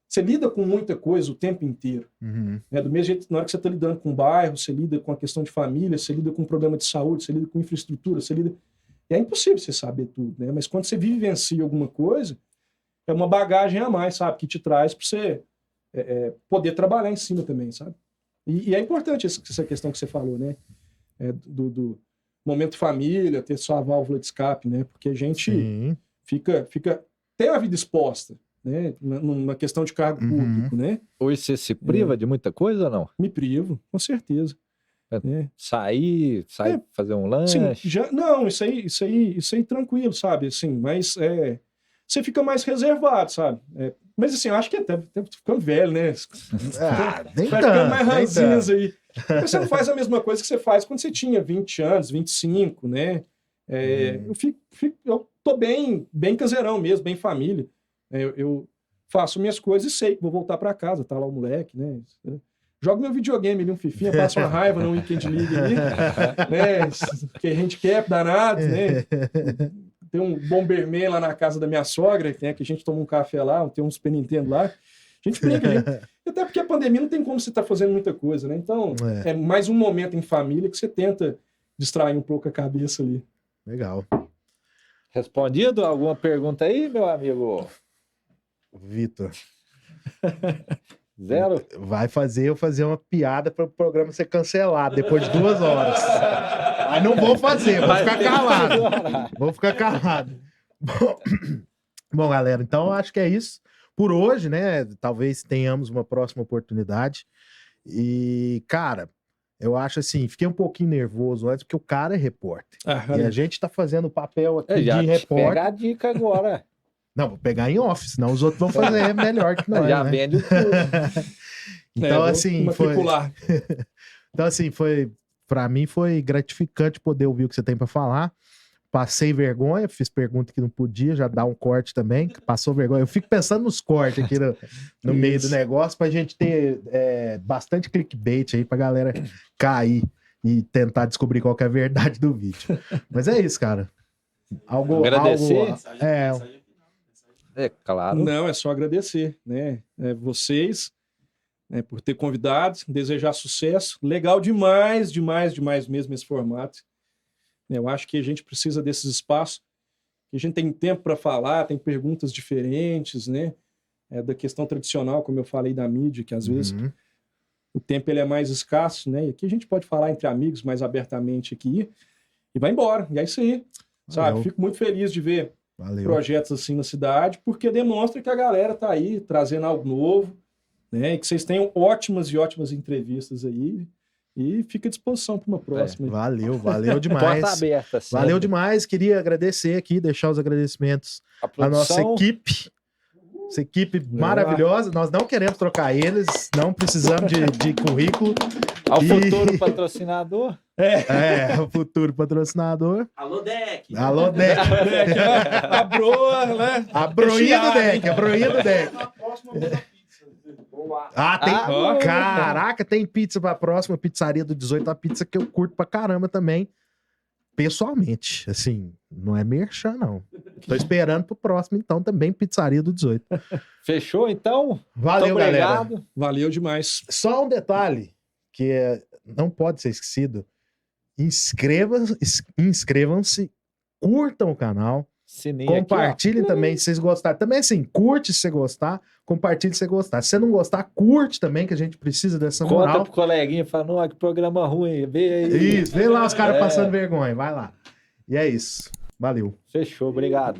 Você lida com muita coisa o tempo inteiro. Uhum. Do mesmo jeito, na hora que você está lidando com o bairro, você lida com a questão de família, você lida com problema de saúde, você lida com infraestrutura, você lida... É impossível você saber tudo, né? Mas quando você vivencia alguma coisa, é uma bagagem a mais, sabe? Que te traz para você poder trabalhar em cima também, sabe? E é importante essa questão que você falou, né? Do momento família, ter sua válvula de escape, né? Porque a gente tem a vida exposta, né? Na questão de cargo público, né? Hoje você se priva de muita coisa ou não? Me privo, com certeza. Sair, fazer um lanche? Sim, não, isso aí tranquilo, sabe? Assim, mas você fica mais reservado, sabe? Mas assim, eu acho que até ficando velho, né? Nem vai ficando mais ranzinhos aí. Mas você não faz a mesma coisa que você faz quando você tinha 20 anos, 25, né? Eu tô bem caseirão mesmo, bem família. Eu faço minhas coisas e sei que vou voltar para casa, tá lá o moleque, né? Jogo meu videogame ali, um fifinha, passo uma raiva no Weekend League ali, né? Que a gente quer danado, né? Tem um Bomberman lá na casa da minha sogra, né? Que a gente toma um café lá, tem um Super Nintendo lá. A gente brinca ali. Até porque a pandemia não tem como você estar fazendo muita coisa, né? Então, é mais um momento em família que você tenta distrair um pouco a cabeça ali. Legal. Respondido alguma pergunta aí, meu amigo? Vitor. Zero? Vai eu fazer uma piada para o programa ser cancelado depois de 2 horas. Mas não vou fazer, vou ficar calado. Vou ficar calado. Bom, galera, então eu acho que é isso por hoje, né? Talvez tenhamos uma próxima oportunidade. E, cara, eu acho assim, fiquei um pouquinho nervoso antes, porque o cara é repórter. E a gente tá fazendo o papel aqui de repórter. Pega a dica agora. Não, vou pegar em off, senão os outros vão fazer melhor que nós. Já né? vende o tudo. Então, assim, então, assim, para mim foi gratificante poder ouvir o que você tem para falar. Passei vergonha, fiz pergunta que não podia, já dá um corte também. Passou vergonha. Eu fico pensando nos cortes aqui no meio do negócio pra gente ter bastante clickbait aí pra galera cair e tentar descobrir qual que é a verdade do vídeo. Mas é isso, cara. Agradecer. Claro. Não, é só agradecer, né? Vocês, né, por ter convidado, desejar sucesso. Legal demais mesmo esse formato. Eu acho que a gente precisa desses espaços, que a gente tem tempo para falar, tem perguntas diferentes, né? Da questão tradicional, como eu falei, da mídia, que às vezes o tempo ele é mais escasso, né? E aqui a gente pode falar entre amigos mais abertamente aqui e vai embora. E é isso aí, sabe? Fico muito feliz de ver projetos assim na cidade, porque demonstra que a galera tá aí trazendo algo novo, né? E que vocês tenham ótimas entrevistas aí. E fica à disposição para uma próxima. Valeu demais. Porta aberta, sempre. Valeu demais. Queria agradecer aqui, deixar os agradecimentos à nossa equipe. Essa equipe maravilhosa. Nós não queremos trocar eles, não precisamos de currículo. Ao futuro patrocinador. O futuro patrocinador. Alô, Deck. A broa, né? A broinha do Deck. A broinha do Deck. Tem. Caraca, tem pizza pra próxima pizzaria do 18, a pizza que eu curto pra caramba também. Pessoalmente, assim, não é merchan, não. Tô esperando pro próximo, então, também pizzaria do 18. Fechou, então? Valeu, galera. Valeu demais. Só um detalhe que não pode ser esquecido. Inscrevam-se, curtam o canal. Sininho compartilhem aqui, também se vocês gostarem. Também assim, curte se você gostar, compartilhe se você gostar. Se você não gostar, curte também, que a gente precisa dessa moral. Conta pro coleguinha, fala, que programa ruim, vê aí. Isso, vê lá os caras passando vergonha, vai lá. E é isso. Valeu. Fechou, obrigado.